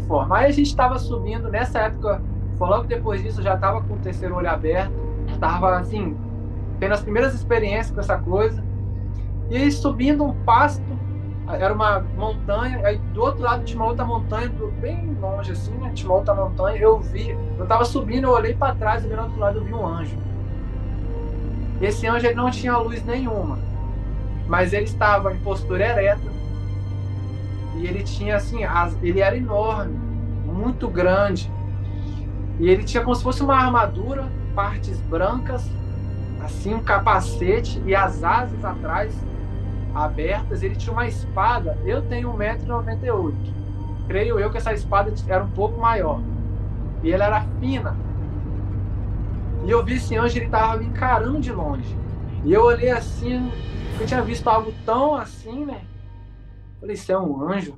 forma. Aí a gente estava subindo, nessa época, foi logo depois disso, eu já estava com o terceiro olho aberto, estava assim, tendo as primeiras experiências com essa coisa. E aí subindo um pasto, era uma montanha, aí do outro lado tinha uma outra montanha, bem longe assim, né? Tinha uma outra montanha, eu estava subindo, eu olhei para trás e do outro lado eu vi um anjo. E esse anjo ele não tinha luz nenhuma, mas ele estava em postura ereta e ele tinha assim, ele era enorme, muito grande. E ele tinha como se fosse uma armadura, partes brancas, assim, um capacete e as asas atrás abertas. Ele tinha uma espada. Eu tenho 1,98 m. Creio eu que essa espada era um pouco maior. E ela era fina. E eu vi esse anjo, ele estava me encarando de longe. E eu olhei assim, porque eu tinha visto algo tão assim, né? Falei, isso é um anjo?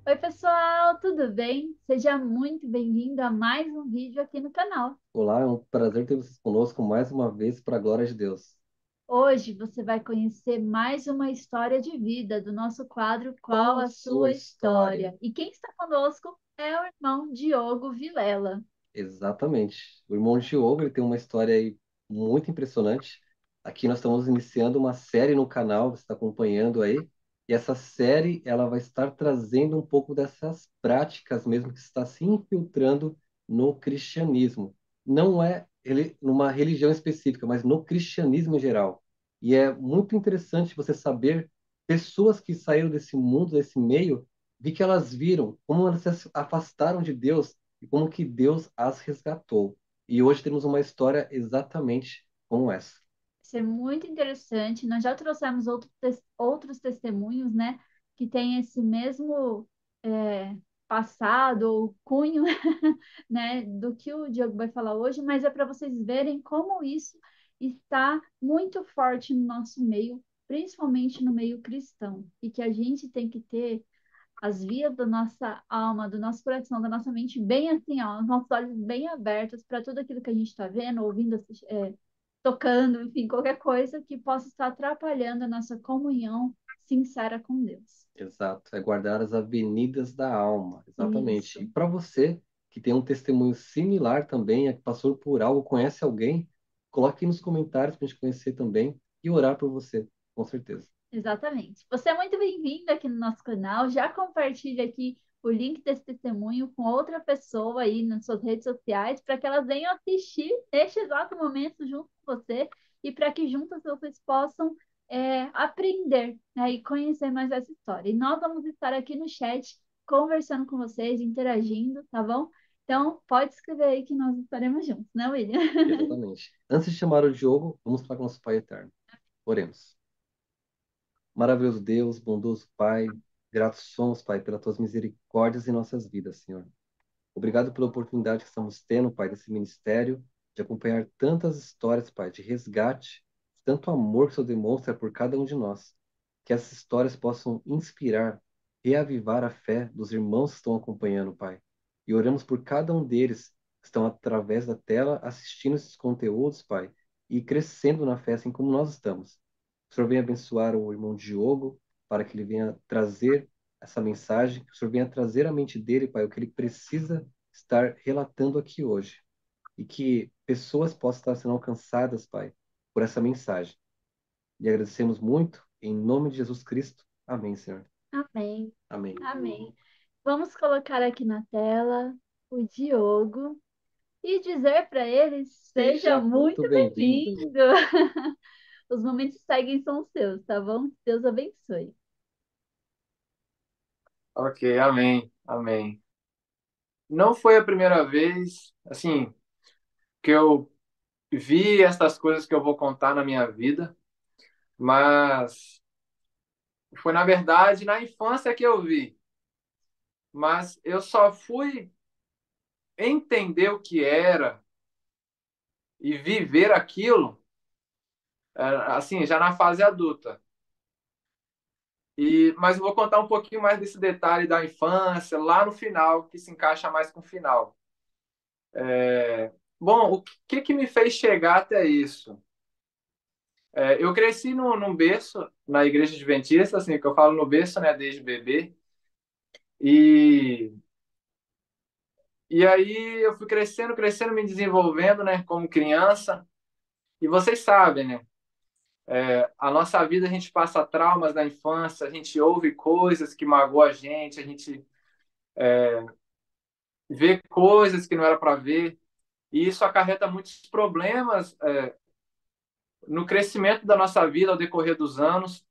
Oi, pessoal, tudo bem? Seja muito bem-vindo a mais um vídeo aqui no canal. Olá, é um prazer ter vocês conosco mais uma vez para a glória de Deus. Hoje você vai conhecer mais uma história de vida do nosso quadro Qual a Sua História? E quem está conosco é o irmão Diogo Vilela. Exatamente. O irmão Diogo, ele tem uma história aí muito impressionante. Aqui nós estamos iniciando uma série no canal, você está acompanhando aí. E essa série, ela vai estar trazendo um pouco dessas práticas mesmo que está se infiltrando no cristianismo. Não é ele numa religião específica, mas no cristianismo em geral. E é muito interessante você saber pessoas que saíram desse mundo, desse meio, de que elas viram como elas se afastaram de Deus e como que Deus as resgatou. E hoje temos uma história exatamente como essa. Isso é muito interessante. Nós já trouxemos outros testemunhos, né, que têm esse mesmo passado ou cunho, né, do que o Diogo vai falar hoje, mas é para vocês verem como isso está muito forte no nosso meio, principalmente no meio cristão, e que a gente tem que ter as vias da nossa alma, do nosso coração, da nossa mente bem assim, ó, os nossos olhos bem abertos para tudo aquilo que a gente está vendo, ouvindo, tocando, enfim, qualquer coisa que possa estar atrapalhando a nossa comunhão sincera com Deus. Exato, é guardar as avenidas da alma, exatamente. Isso. E para você que tem um testemunho similar também, é que passou por algo, conhece alguém, coloque nos comentários para a gente conhecer também e orar por você, com certeza. Exatamente. Você é muito bem-vindo aqui no nosso canal. Já compartilhe aqui o link desse testemunho com outra pessoa aí nas suas redes sociais para que elas venham assistir neste exato momento junto com você e para que juntas vocês possam aprender, né, e conhecer mais essa história. E nós vamos estar aqui no chat conversando com vocês, interagindo, tá bom? Então, pode escrever aí que nós estaremos juntos, né, William? Exatamente. Antes de chamar o Diogo, vamos falar com o nosso Pai Eterno. Oremos. Maravilhoso Deus, bondoso Pai, gratos somos, Pai, pelas tuas misericórdias em nossas vidas, Senhor. Obrigado pela oportunidade que estamos tendo, Pai, desse ministério, de acompanhar tantas histórias, Pai, de resgate, tanto amor que o Senhor demonstra por cada um de nós. Que essas histórias possam inspirar, reavivar a fé dos irmãos que estão acompanhando, Pai. E oramos por cada um deles que estão através da tela assistindo esses conteúdos, Pai, e crescendo na fé, assim como nós estamos. Que o Senhor venha abençoar o irmão Diogo, para que ele venha trazer essa mensagem, que o Senhor venha trazer à mente dele, Pai, o que ele precisa estar relatando aqui hoje. E que pessoas possam estar sendo alcançadas, Pai, por essa mensagem. E agradecemos muito, em nome de Jesus Cristo. Amém, Senhor. Amém. Amém. Amém. Vamos colocar aqui na tela o Diogo e dizer para ele: seja Seja muito muito bem-vindo. bem-vindo. Os momentos que seguem são seus, tá bom? Deus abençoe. Ok, amém, amém. Não foi a primeira vez, assim, que eu vi essas coisas que eu vou contar na minha vida, mas foi, na verdade, na infância que eu vi. Mas eu só fui entender o que era e viver aquilo, assim, já na fase adulta. Mas eu vou contar um pouquinho mais desse detalhe da infância, lá no final, que se encaixa mais com o final. Bom, o que me fez chegar até isso? Eu cresci num berço, na igreja adventista, assim, que eu falo no berço, né, desde bebê. E, e aí eu fui crescendo, crescendo, me desenvolvendo, né, como criança. E vocês sabem, né? A nossa vida a gente passa traumas na infância, a gente ouve coisas que magoam a gente vê coisas que não era para ver. E isso acarreta muitos problemas no crescimento da nossa vida ao decorrer dos anos.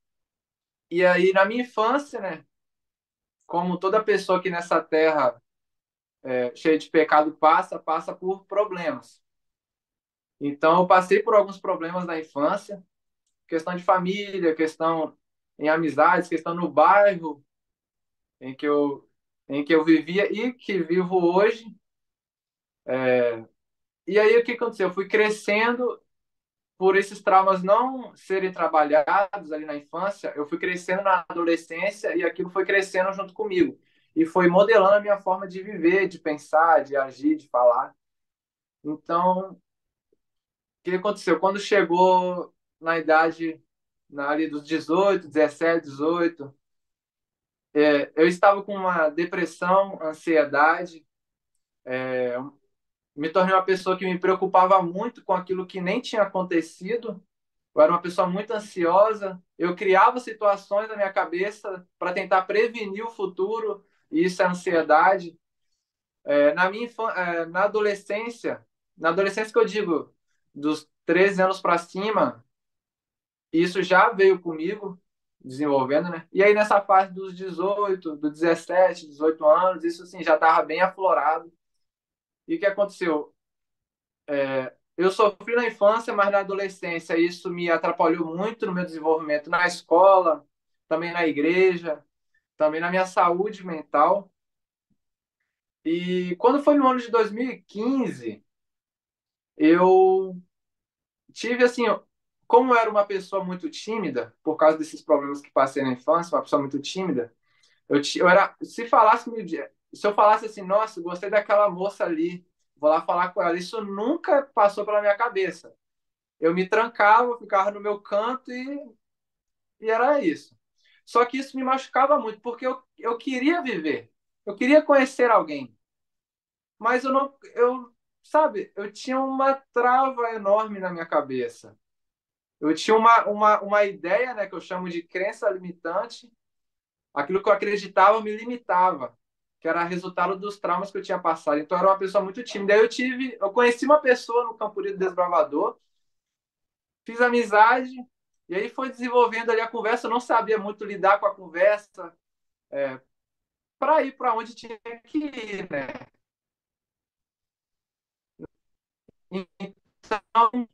E aí, na minha infância, né, como toda pessoa aqui nessa terra cheia de pecado passa por problemas. Então, eu passei por alguns problemas na infância, questão de família, questão em amizades, questão no bairro em que em que eu vivia e que vivo hoje. E aí, o que aconteceu? Eu fui crescendo por esses traumas não serem trabalhados ali na infância, eu fui crescendo na adolescência e aquilo foi crescendo junto comigo. E foi modelando a minha forma de viver, de pensar, de agir, de falar. Então, o que aconteceu? Quando chegou na idade ali dos 18, 17, 18, eu estava com uma depressão, ansiedade, me tornei uma pessoa que me preocupava muito com aquilo que nem tinha acontecido. Eu era uma pessoa muito ansiosa. Eu criava situações na minha cabeça para tentar prevenir o futuro, e isso é ansiedade. Na adolescência que eu digo, dos 13 anos para cima, isso já veio comigo, desenvolvendo, né? E aí nessa fase dos 18, dos 17, 18 anos, isso assim, já estava bem aflorado. E o que aconteceu? Eu sofri na infância, mas na adolescência isso me atrapalhou muito no meu desenvolvimento na escola, também na igreja, também na minha saúde mental. E quando foi no ano de 2015, eu tive assim, como eu era uma pessoa muito tímida, por causa desses problemas que passei na infância, uma pessoa muito tímida, eu era, se eu falasse assim, nossa, gostei daquela moça ali, vou lá falar com ela, isso nunca passou pela minha cabeça. Eu me trancava, ficava no meu canto e era isso. Só que isso me machucava muito, porque eu queria viver, eu queria conhecer alguém, mas eu não, sabe, eu tinha uma trava enorme na minha cabeça. Eu tinha uma ideia, né, que eu chamo de crença limitante, aquilo que eu acreditava me limitava, que era resultado dos traumas que eu tinha passado. Então, eu era uma pessoa muito tímida. Aí eu conheci uma pessoa no Campo do Desbravador, fiz amizade, e aí foi desenvolvendo ali a conversa. Eu não sabia muito lidar com a conversa, para ir para onde tinha que ir, né? Então,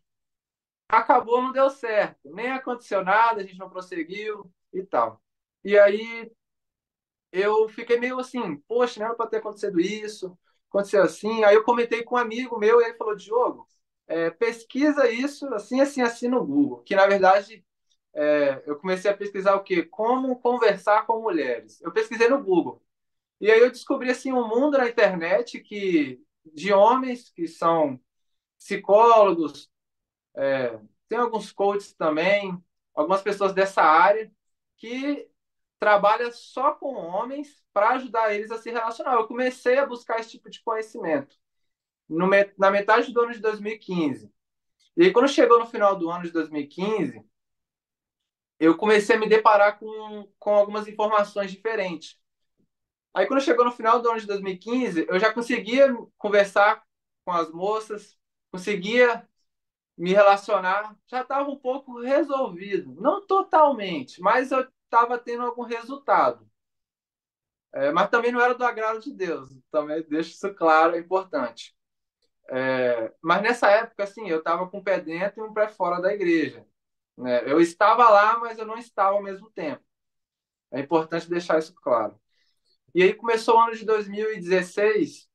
acabou, não deu certo. Nem aconteceu nada, a gente não prosseguiu e tal. E aí eu fiquei meio assim, poxa, não era para ter acontecido isso, aconteceu assim. Aí eu comentei com um amigo meu e ele falou, Diogo, pesquisa isso assim, assim, assim no Google. Que na verdade eu comecei a pesquisar o quê? Como conversar com mulheres. Eu pesquisei no Google. E aí eu descobri assim um mundo na internet de homens que são psicólogos, tem alguns coaches também, algumas pessoas dessa área que trabalham só com homens para ajudar eles a se relacionar. Eu comecei a buscar esse tipo de conhecimento na metade do ano de 2015. E aí, quando chegou no final do ano de 2015, eu comecei a me deparar com algumas informações diferentes. Aí, quando chegou no final do ano de 2015, eu já conseguia conversar com as moças, conseguia me relacionar, já estava um pouco resolvido. Não totalmente, mas eu estava tendo algum resultado. Mas também não era do agrado de Deus. Também deixo isso claro, é importante. Mas nessa época, assim, eu estava com um pé dentro e um pé fora da igreja. Né? Eu estava lá, mas eu não estava ao mesmo tempo. É importante deixar isso claro. E aí começou o ano de 2016,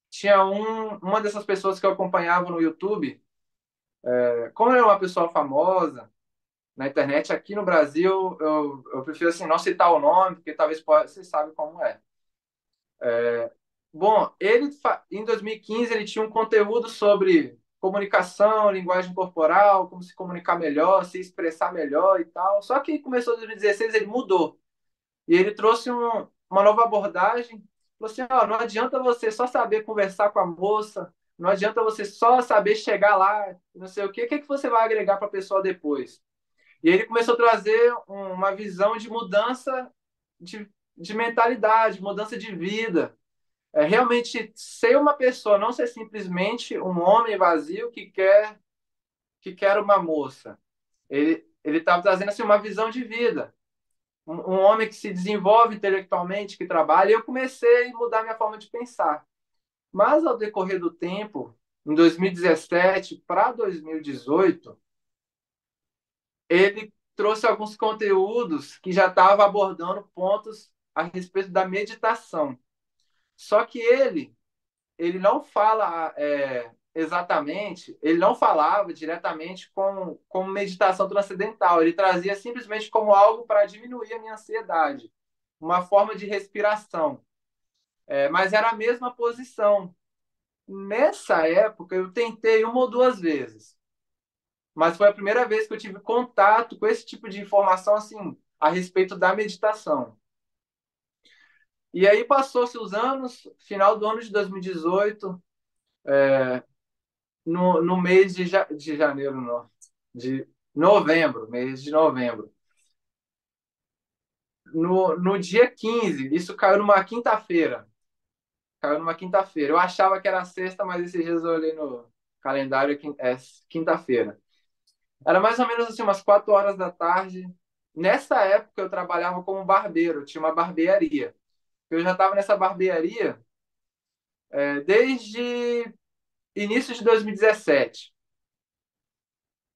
tinha uma dessas pessoas que eu acompanhava no YouTube, como ele é uma pessoa famosa na internet, aqui no Brasil, eu prefiro assim, não citar o nome, porque talvez você sabe como é. Bom, em 2015 ele tinha um conteúdo sobre comunicação, linguagem corporal, como se comunicar melhor, se expressar melhor e tal. Só que começou em 2016, ele mudou. E ele trouxe uma nova abordagem. Falou assim, ó, não adianta você só saber conversar com a moça, não adianta você só saber chegar lá, não sei o que que você vai agregar para a pessoa depois. E ele começou a trazer uma visão de mudança de mentalidade, mudança de vida. Realmente ser uma pessoa, não ser simplesmente um homem vazio que quer uma moça. Ele estava trazendo assim, uma visão de vida. Um homem que se desenvolve intelectualmente, que trabalha. E eu comecei a mudar minha forma de pensar. Mas, ao decorrer do tempo, em 2017 para 2018, ele trouxe alguns conteúdos que já estavam abordando pontos a respeito da meditação. Só que ele não fala exatamente, ele não falava diretamente com meditação transcendental. Ele trazia simplesmente como algo para diminuir a minha ansiedade, uma forma de respiração. Mas era a mesma posição. Nessa época, eu tentei uma ou duas vezes, mas foi a primeira vez que eu tive contato com esse tipo de informação assim a respeito da meditação. E aí passou-se os anos, final do ano de 2018, no mês de janeiro, não, de novembro, mês de novembro. No dia 15, isso caiu numa quinta-feira. Caiu numa quinta-feira. Eu achava que era sexta, mas esses dias eu olhei no calendário, é quinta-feira. Era mais ou menos assim, umas 4 horas da tarde. Nessa época, eu trabalhava como barbeiro, tinha uma barbearia. Eu já estava nessa barbearia desde início de 2017.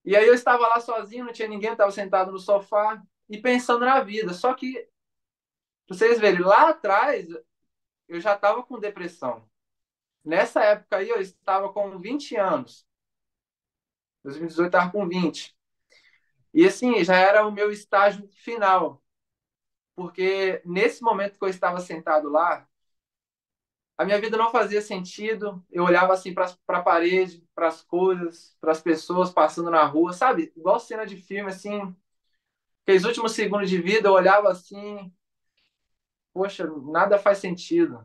E aí eu estava lá sozinho, não tinha ninguém, estava sentado no sofá e pensando na vida. Só que, pra vocês verem, lá atrás eu já estava com depressão. Nessa época aí eu estava com 20 anos. 2018 eu estava com 20. E assim, já era o meu estágio final. Porque nesse momento que eu estava sentado lá, a minha vida não fazia sentido. Eu olhava assim para a parede, para as coisas, para as pessoas passando na rua, sabe? Igual cena de filme, assim. Aqueles últimos segundos de vida, eu olhava assim, poxa, nada faz sentido.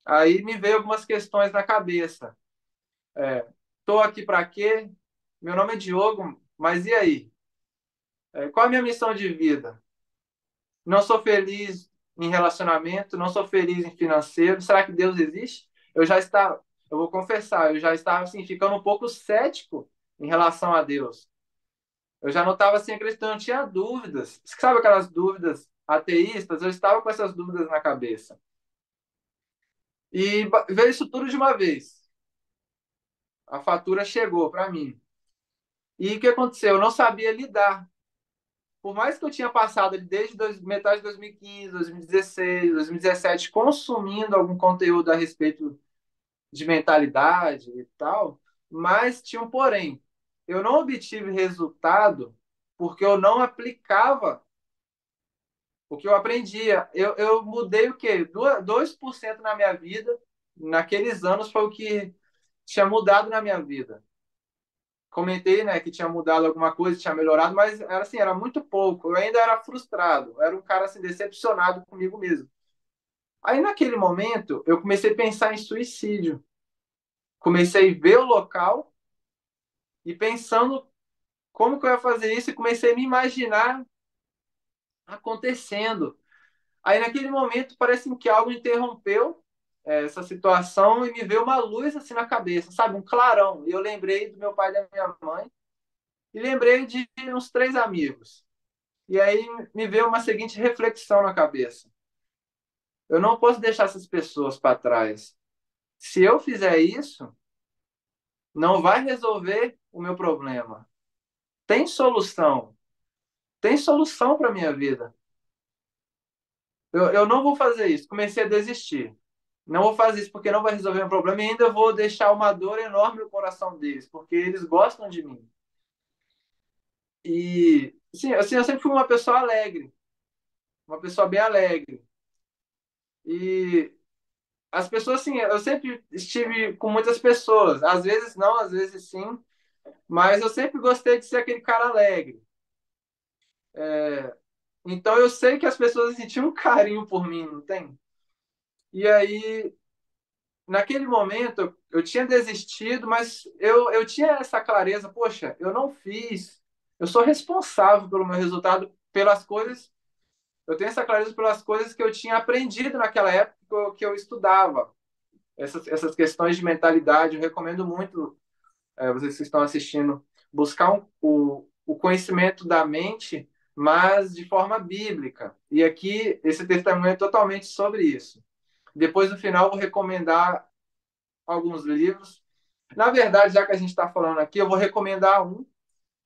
Aí me veio algumas questões na cabeça. Tô aqui para quê? Meu nome é Diogo, mas e aí? Qual a minha missão de vida? Não sou feliz em relacionamento, não sou feliz em financeiro. Será que Deus existe? Eu vou confessar, eu já estava assim, ficando um pouco cético em relação a Deus. Eu já não estava assim acreditando, eu tinha dúvidas. Sabe aquelas dúvidas ateístas? Eu estava com essas dúvidas na cabeça. E veio isso tudo de uma vez. A fatura chegou para mim. E o que aconteceu? Eu não sabia lidar. Por mais que eu tinha passado ali desde metade de 2015, 2016, 2017, consumindo algum conteúdo a respeito de mentalidade e tal, mas tinha um porém. Eu não obtive resultado porque eu não aplicava o que eu aprendia. Eu mudei o quê? 2% na minha vida. Naqueles anos foi o que tinha mudado na minha vida. Comentei, né, que tinha mudado alguma coisa, tinha melhorado, mas era assim, era muito pouco. Eu ainda era frustrado, eu era um cara assim decepcionado comigo mesmo. Aí naquele momento, eu comecei a pensar em suicídio. Comecei a ver o local e pensando como que eu ia fazer isso e comecei a me imaginar acontecendo. Aí naquele momento parece que algo interrompeu essa situação e me veio uma luz assim na cabeça, sabe, um clarão. E eu lembrei do meu pai e da minha mãe e lembrei de uns 3 amigos. E aí me veio uma seguinte reflexão na cabeça. Eu não posso deixar essas pessoas para trás. Se eu fizer isso, não vai resolver o meu problema. Tem solução. Tem solução para minha vida. Eu não vou fazer isso. Comecei a desistir. Não vou fazer isso porque não vai resolver o problema e ainda vou deixar uma dor enorme no coração deles, porque eles gostam de mim. E, sim, assim, eu sempre fui uma pessoa alegre, uma pessoa bem alegre. E as pessoas, assim, eu sempre estive com muitas pessoas. Às vezes não, às vezes sim. Mas eu sempre gostei de ser aquele cara alegre. Então eu sei que as pessoas sentiam um carinho por mim, não tem? E aí, naquele momento, eu tinha desistido, mas eu tinha essa clareza, poxa, eu não fiz, eu sou responsável pelo meu resultado, pelas coisas, eu tenho essa clareza pelas coisas que eu tinha aprendido naquela época que eu estudava. Essas questões de mentalidade, eu recomendo muito, vocês que estão assistindo, buscar o conhecimento da mente, mas de forma bíblica. E aqui, esse testemunho é totalmente sobre isso. Depois, no final, vou recomendar alguns livros. Na verdade, já que a gente está falando aqui, eu vou recomendar um,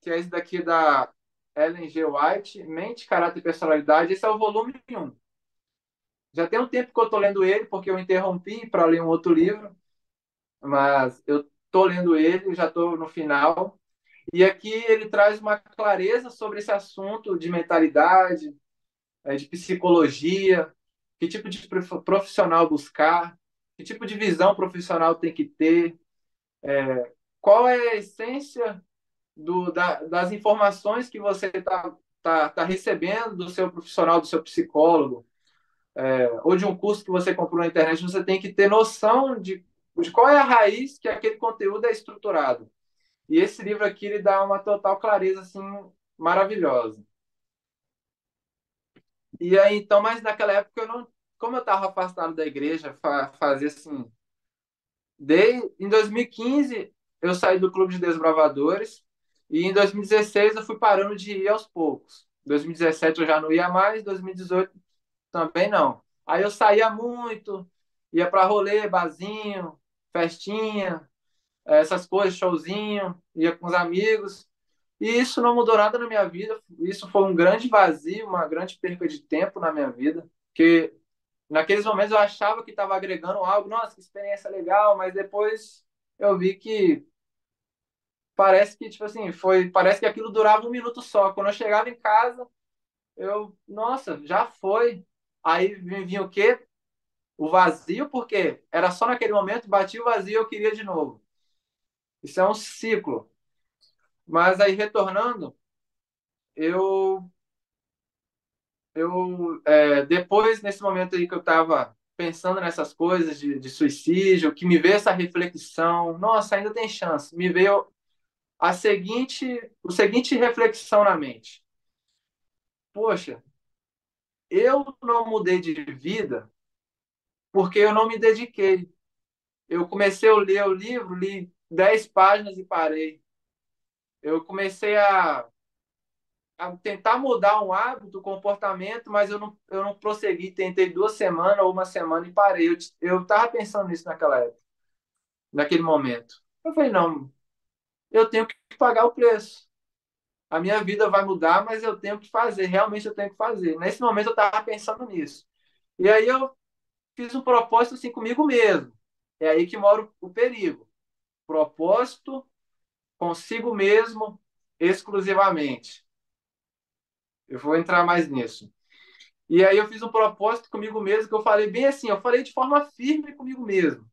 que é esse daqui da Ellen G. White, Mente, Caráter e Personalidade. Esse é o volume 1. Já tem um tempo que eu estou lendo ele, porque eu interrompi para ler um outro livro, mas eu estou lendo ele, já estou no final. E aqui ele traz uma clareza sobre esse assunto de mentalidade, de psicologia, que tipo de profissional buscar, que tipo de visão profissional tem que ter, qual é a essência das informações que você está recebendo do seu profissional, do seu psicólogo, ou de um curso que você comprou na internet. Você tem que ter noção de qual é a raiz que aquele conteúdo é estruturado. E esse livro aqui ele dá uma total clareza assim maravilhosa. E aí então, mas naquela época eu não, como eu estava afastado da igreja, fazia assim, em 2015 eu saí do Clube de Desbravadores e em 2016 eu fui parando de ir aos poucos. 2017 eu já não ia mais, 2018 também não. Aí eu saía muito, ia para rolê, barzinho, festinha, essas coisas, showzinho, ia com os amigos. E isso não mudou nada na minha vida. Isso foi um grande vazio, uma grande perca de tempo na minha vida. Porque naqueles momentos eu achava que estava agregando algo. Nossa, que experiência legal. Mas depois eu vi que parece que, tipo assim, parece que aquilo durava um minuto só. Quando eu chegava em casa, nossa, já foi. Aí vinha o quê? O vazio, porque era só naquele momento, batia o vazio e eu queria de novo. Isso é um ciclo. Mas aí, retornando, eu depois, nesse momento aí que eu estava pensando nessas coisas de suicídio, que me veio essa reflexão, nossa, ainda tem chance, me veio o seguinte reflexão na mente. Poxa, eu não mudei de vida porque eu não me dediquei. Eu comecei a ler o livro, li 10 páginas e parei. Eu comecei a tentar mudar um hábito, um comportamento, mas eu não prossegui. Tentei 2 semanas ou uma semana e parei. Eu estava pensando nisso naquela época, naquele momento. Eu falei, não, eu tenho que pagar o preço. A minha vida vai mudar, mas eu tenho que fazer. Realmente eu tenho que fazer. Nesse momento eu estava pensando nisso. E aí eu fiz um propósito assim comigo mesmo. É aí que mora o perigo. Propósito consigo mesmo exclusivamente. Eu vou entrar mais nisso. E aí eu fiz um propósito comigo mesmo que eu falei bem assim, eu falei de forma firme comigo mesmo.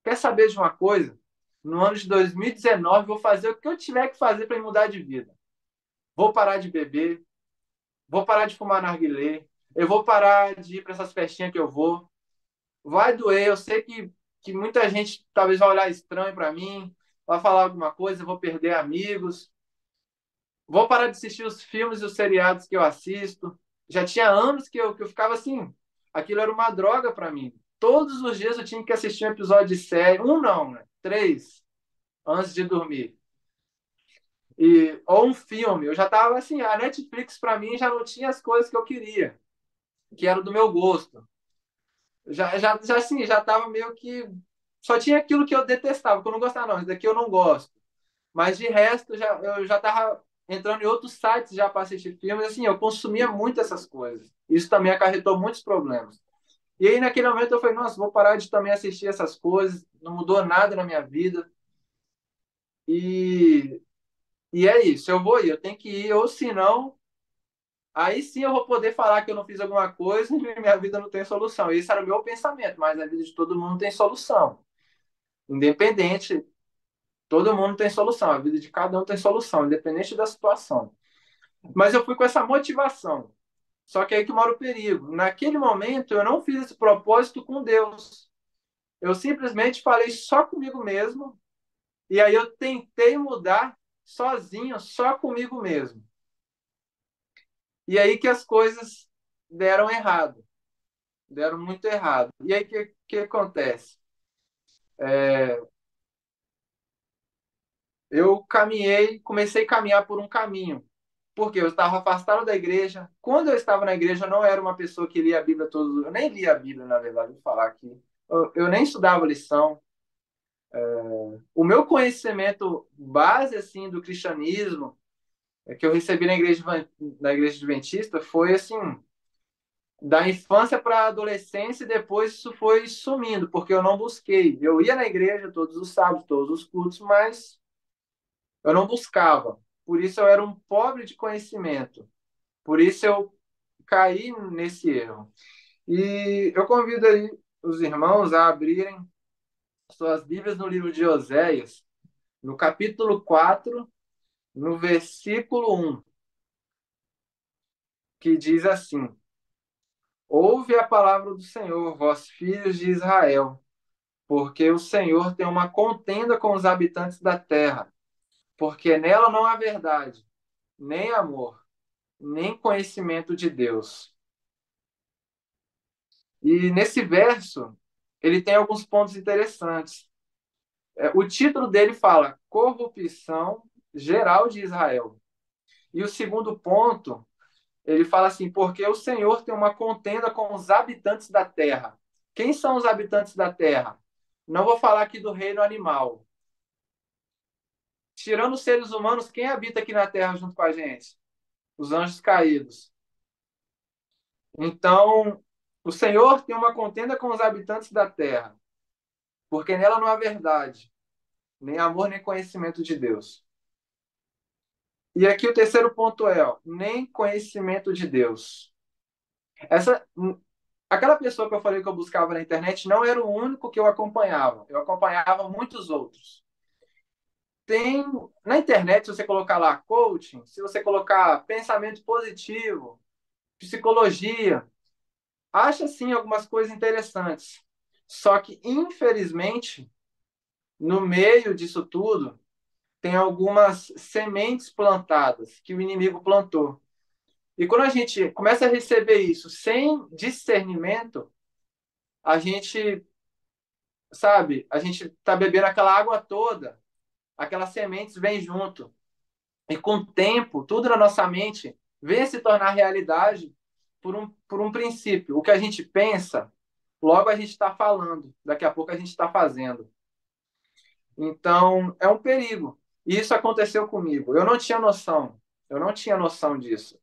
Quer saber de uma coisa? No ano de 2019 vou fazer o que eu tiver que fazer para mudar de vida. Vou parar de beber, vou parar de fumar narguilé, eu vou parar de ir para essas festinhas que eu vou. Vai doer, eu sei que muita gente talvez vai olhar estranho para mim, vai falar alguma coisa, eu vou perder amigos. Vou parar de assistir os filmes e os seriados que eu assisto. Já tinha anos que eu ficava assim. Aquilo era uma droga para mim. Todos os dias eu tinha que assistir um episódio de série. Um não, né? 3, antes de dormir. Ou um filme. Eu já estava assim. A Netflix para mim já não tinha as coisas que eu queria, que era do meu gosto. Já assim, já estava meio que. Só tinha aquilo que eu detestava, que eu não gostava, não. Isso daqui eu não gosto. Mas de resto, eu já estava entrando em outros sites já para assistir filmes. Assim, eu consumia muito essas coisas. Isso também acarretou muitos problemas. E aí, naquele momento, eu falei, nossa, vou parar de também assistir essas coisas. Não mudou nada na minha vida. E, e é isso, eu vou ir, eu tenho que ir. Ou senão, aí sim eu vou poder falar que eu não fiz alguma coisa e minha vida não tem solução. Esse era o meu pensamento, mas a vida de todo mundo tem solução. Independente, todo mundo tem solução. A vida de cada um tem solução, independente da situação. Mas eu fui com essa motivação. Só que aí que mora o perigo. Naquele momento, eu não fiz esse propósito com Deus. Eu simplesmente falei só comigo mesmo. E aí eu tentei mudar sozinho, só comigo mesmo. E aí que as coisas deram errado. Deram muito errado. E aí que acontece? Eu caminhei, comecei a caminhar por um caminho. Porque eu estava afastado da igreja. Quando eu estava na igreja, eu não era uma pessoa que lia a Bíblia todos. Eu nem lia a Bíblia, na verdade, vou falar aqui. Eu nem estudava lição. O meu conhecimento base assim do cristianismo que eu recebi na igreja adventista foi assim da infância para a adolescência e depois isso foi sumindo porque eu não busquei. Eu ia na igreja todos os sábados, todos os cultos, mas eu não buscava. Por isso eu era um pobre de conhecimento. Por isso eu caí nesse erro. E eu convido aí os irmãos a abrirem suas Bíblias no livro de Oséias, no capítulo 4, no versículo 1, que diz assim: Ouve a palavra do Senhor, vós filhos de Israel, porque o Senhor tem uma contenda com os habitantes da terra, porque nela não há verdade, nem amor, nem conhecimento de Deus. E nesse verso, ele tem alguns pontos interessantes. O título dele fala Corrupção Geral de Israel. E o segundo ponto, ele fala assim, porque o Senhor tem uma contenda com os habitantes da terra. Quem são os habitantes da terra? Não vou falar aqui do reino animal. Tirando os seres humanos, quem habita aqui na terra junto com a gente? Os anjos caídos. Então, o Senhor tem uma contenda com os habitantes da terra, porque nela não há verdade, nem amor, nem conhecimento de Deus. E aqui o terceiro ponto é, ó, nem conhecimento de Deus. Essa, aquela pessoa que eu falei que eu buscava na internet não era o único que eu acompanhava. Eu acompanhava muitos outros. Tem na internet, se você colocar lá coaching, se você colocar pensamento positivo, psicologia, acha sim algumas coisas interessantes. Só que, infelizmente, no meio disso tudo, tem algumas sementes plantadas que o inimigo plantou. E quando a gente começa a receber isso sem discernimento, a gente, sabe, a gente está bebendo aquela água toda, aquelas sementes vêm junto. E com o tempo, tudo na nossa mente vem a se tornar realidade por um princípio. O que a gente pensa, logo a gente está falando, daqui a pouco a gente está fazendo. Então, é um perigo. E isso aconteceu comigo. Eu não tinha noção. Eu não tinha noção disso.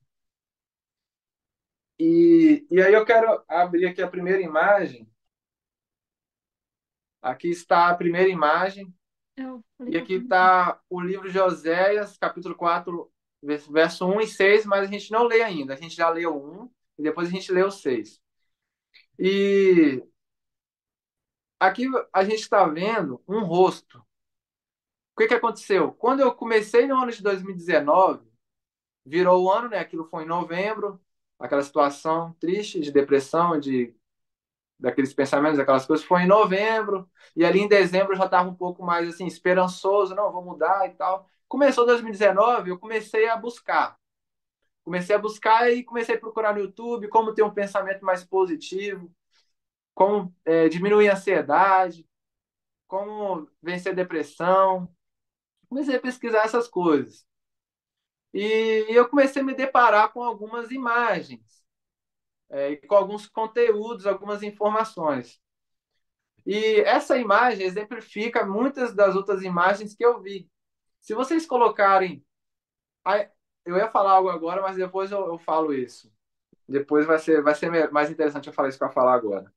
E aí eu quero abrir aqui a primeira imagem. Aqui está a primeira imagem. Eu falei E que eu aqui está o livro de Oséias, capítulo 4, verso 1 e 6, mas a gente não lê ainda. A gente já leu o 1 e depois a gente lê o 6. E aqui a gente está vendo um rosto. O que aconteceu? Quando eu comecei no ano de 2019, virou o ano, né? Aquilo foi em novembro, aquela situação triste de depressão, daqueles pensamentos, aquelas coisas, foi em novembro, e ali em dezembro eu já estava um pouco mais assim, esperançoso, não, vou mudar e tal. Começou 2019, eu comecei a buscar. Comecei a buscar e comecei a procurar no YouTube como ter um pensamento mais positivo, como diminuir a ansiedade, como vencer a depressão. Comecei a pesquisar essas coisas. E eu comecei a me deparar com algumas imagens, e com alguns conteúdos, algumas informações. E essa imagem exemplifica muitas das outras imagens que eu vi. Se vocês colocarem. Eu ia falar algo agora, mas depois eu falo isso. Depois vai ser mais interessante eu falar isso que eu falar agora.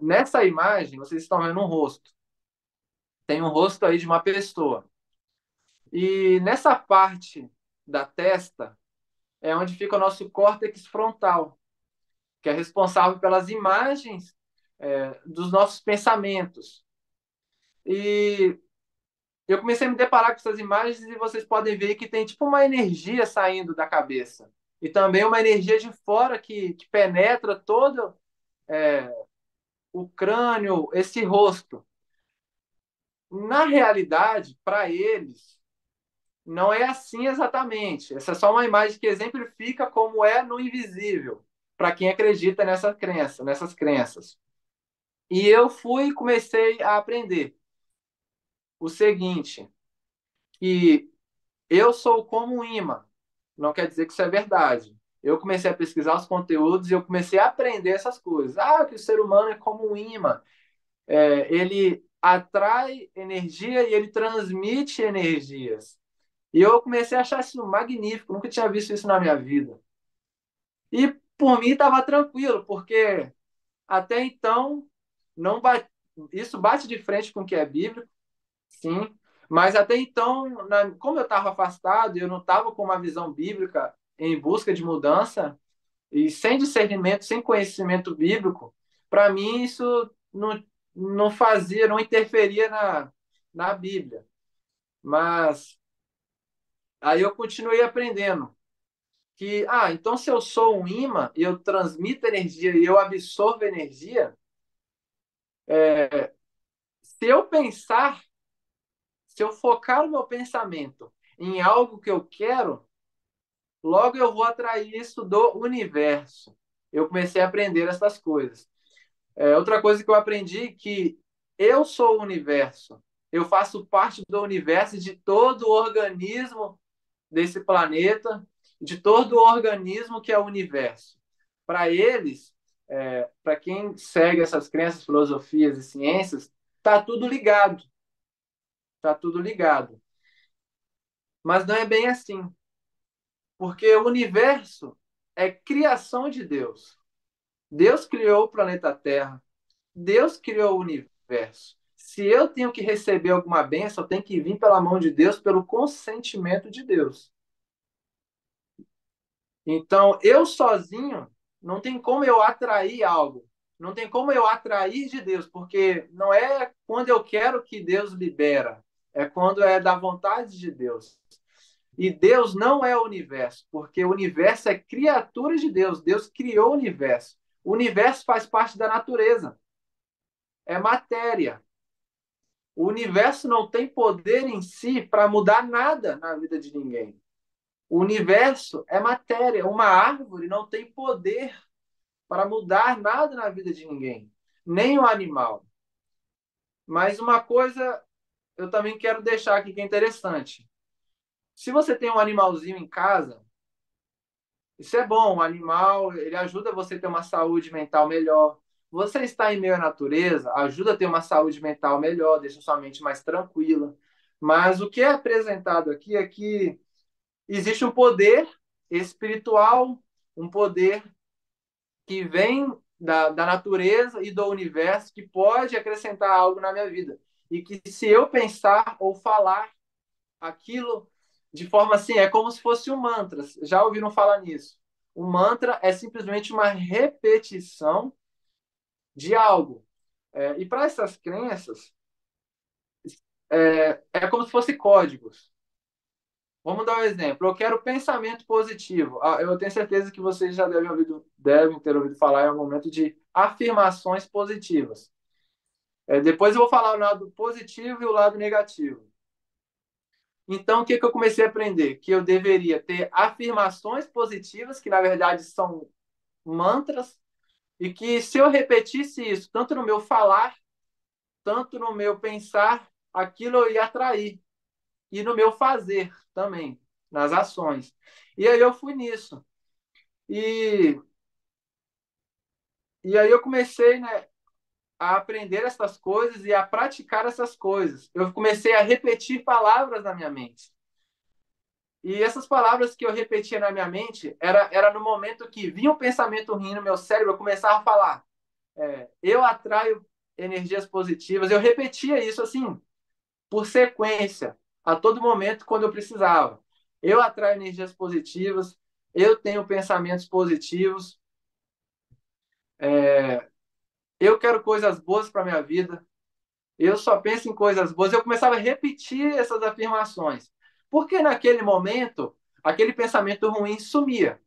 Nessa imagem, vocês estão vendo um rosto. Tem um rosto aí de uma pessoa. E nessa parte da testa é onde fica o nosso córtex frontal, que é responsável pelas imagens, dos nossos pensamentos. E eu comecei a me deparar com essas imagens e vocês podem ver que tem tipo uma energia saindo da cabeça. e também uma energia de fora que penetra todo o crânio, esse rosto. Na realidade, para eles, não é assim exatamente. Essa é só uma imagem que exemplifica como é no invisível, para quem acredita nessa crença, nessas crenças. E eu fui e comecei a aprender o seguinte, que eu sou como um imã. Não quer dizer que isso é verdade. Eu comecei a pesquisar os conteúdos e eu comecei a aprender essas coisas. Ah, que o ser humano é como um imã. Ele atrai energia e ele transmite energias. E eu comecei a achar isso magnífico. Nunca tinha visto isso na minha vida. E por mim estava tranquilo, porque até então não bate, isso bate de frente com o que é bíblico. Sim, mas até então, como eu estava afastado e eu não estava com uma visão bíblica em busca de mudança, e sem discernimento, sem conhecimento bíblico, para mim isso não fazia, não interferia na Bíblia. Mas aí eu continuei aprendendo que, então se eu sou um imã e eu transmito energia e eu absorvo energia, se eu pensar, se eu focar o meu pensamento em algo que eu quero, logo eu vou atrair isso do universo. Eu comecei a aprender essas coisas. Outra coisa que eu aprendi é que eu sou o universo. Eu faço parte do universo de todo o organismo desse planeta, de todo o organismo que é o universo. Para eles, para quem segue essas crenças, filosofias e ciências, tá tudo ligado. Tá tudo ligado. Mas não é bem assim, porque o universo é criação de Deus. Deus criou o planeta Terra. Deus criou o universo. Se eu tenho que receber alguma bênção, tem que vir pela mão de Deus, pelo consentimento de Deus. Então, eu sozinho, não tem como eu atrair algo. Não tem como eu atrair de Deus, porque não é quando eu quero que Deus libera, é quando é da vontade de Deus. E Deus não é o universo, porque o universo é criatura de Deus. Deus criou o universo. O universo faz parte da natureza, é matéria. O universo não tem poder em si para mudar nada na vida de ninguém. O universo é matéria. Uma árvore não tem poder para mudar nada na vida de ninguém, nem o animal. Mas uma coisa eu também quero deixar aqui que é interessante. Se você tem um animalzinho em casa, isso é bom, o animal, ele ajuda você a ter uma saúde mental melhor. Você está em meio à natureza, ajuda a ter uma saúde mental melhor, deixa sua mente mais tranquila. Mas o que é apresentado aqui é que existe um poder espiritual, um poder que vem da natureza e do universo que pode acrescentar algo na minha vida. E que se eu pensar ou falar aquilo de forma assim, é como se fosse um mantra. Já ouviram falar nisso? O mantra é simplesmente uma repetição de algo. E para essas crenças, é como se fosse códigos. Vamos dar um exemplo. Eu quero pensamento positivo. Eu tenho certeza que vocês já devem ter ouvido falar em algum momento de afirmações positivas. Depois eu vou falar o lado positivo e o lado negativo. Então, o que eu comecei a aprender? Que eu deveria ter afirmações positivas, que na verdade são mantras, e que se eu repetisse isso, tanto no meu falar, tanto no meu pensar, aquilo eu ia atrair. E no meu fazer também, nas ações. E aí eu fui nisso. E, e aí eu comecei, né, a aprender essas coisas e a praticar essas coisas. Eu comecei a repetir palavras na minha mente. E essas palavras que eu repetia na minha mente, era no momento que vinha um pensamento ruim no meu cérebro, eu começava a falar. Eu atraio energias positivas. Eu repetia isso assim, por sequência, a todo momento, quando eu precisava. Eu atraio energias positivas, eu tenho pensamentos positivos, eu quero coisas boas para minha vida, eu só penso em coisas boas. Eu começava a repetir essas afirmações, porque naquele momento, aquele pensamento ruim sumia.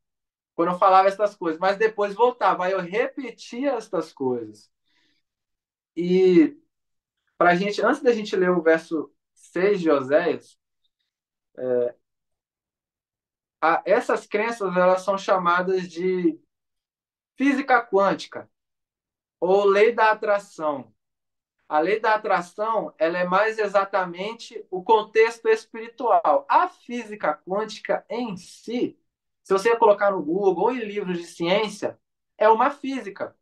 quando eu falava essas coisas, mas depois voltava, aí eu repetia essas coisas. E pra gente, antes da gente ler o verso 6 de Oséias, essas crenças elas são chamadas de física quântica ou lei da atração. A lei da atração, ela é mais exatamente o contexto espiritual. A física quântica em si, se você colocar no Google ou em livros de ciência, é uma física.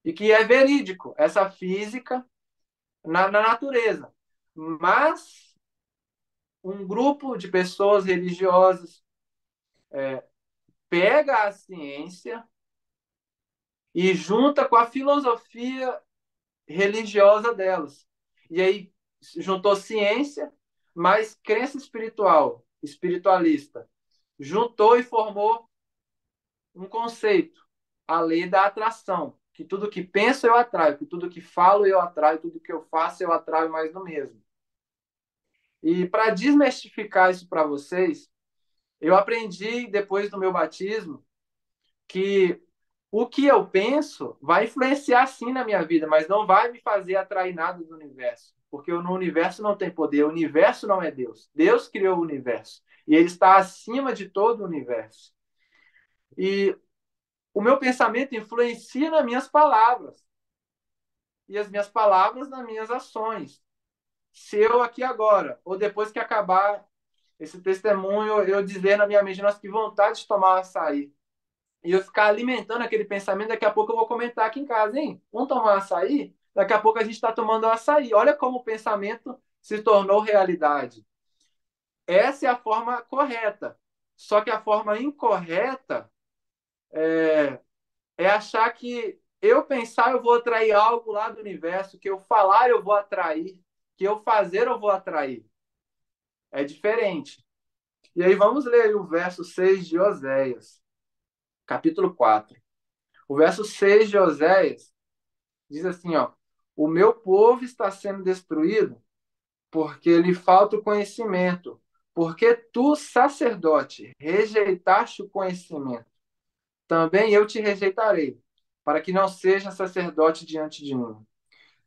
E que é verídico, essa física na natureza. Mas um grupo de pessoas religiosas pega a ciência e junta com a filosofia religiosa delas. E aí juntou ciência mais crença espiritual, espiritualista. Juntou e formou um conceito, a lei da atração, que tudo que penso eu atraio, que tudo que falo eu atraio, tudo que eu faço eu atraio mais do mesmo. E para desmistificar isso para vocês, eu aprendi depois do meu batismo que o que eu penso vai influenciar sim na minha vida, mas não vai me fazer atrair nada do universo, porque no universo não tem poder, o universo não é Deus. Deus criou o universo e ele está acima de todo o universo. E o meu pensamento influencia nas minhas palavras e as minhas palavras nas minhas ações. Se eu aqui agora, ou depois que acabar esse testemunho, eu dizer na minha mente, nossa, que vontade de tomar açaí. E eu ficar alimentando aquele pensamento, daqui a pouco eu vou comentar aqui em casa, hein? Vamos tomar açaí? Daqui a pouco a gente está tomando açaí. Olha como o pensamento se tornou realidade. Essa é a forma correta. Só que a forma incorreta é achar que eu pensar eu vou atrair algo lá do universo, que eu falar eu vou atrair, que eu fazer eu vou atrair. É diferente. E aí vamos ler aí o verso 6 de Oséias, capítulo 4. O verso 6 de Oséias diz assim, ó: o meu povo está sendo destruído porque lhe falta o conhecimento, porque tu, sacerdote, rejeitaste o conhecimento. Também eu te rejeitarei, para que não seja sacerdote diante de mim.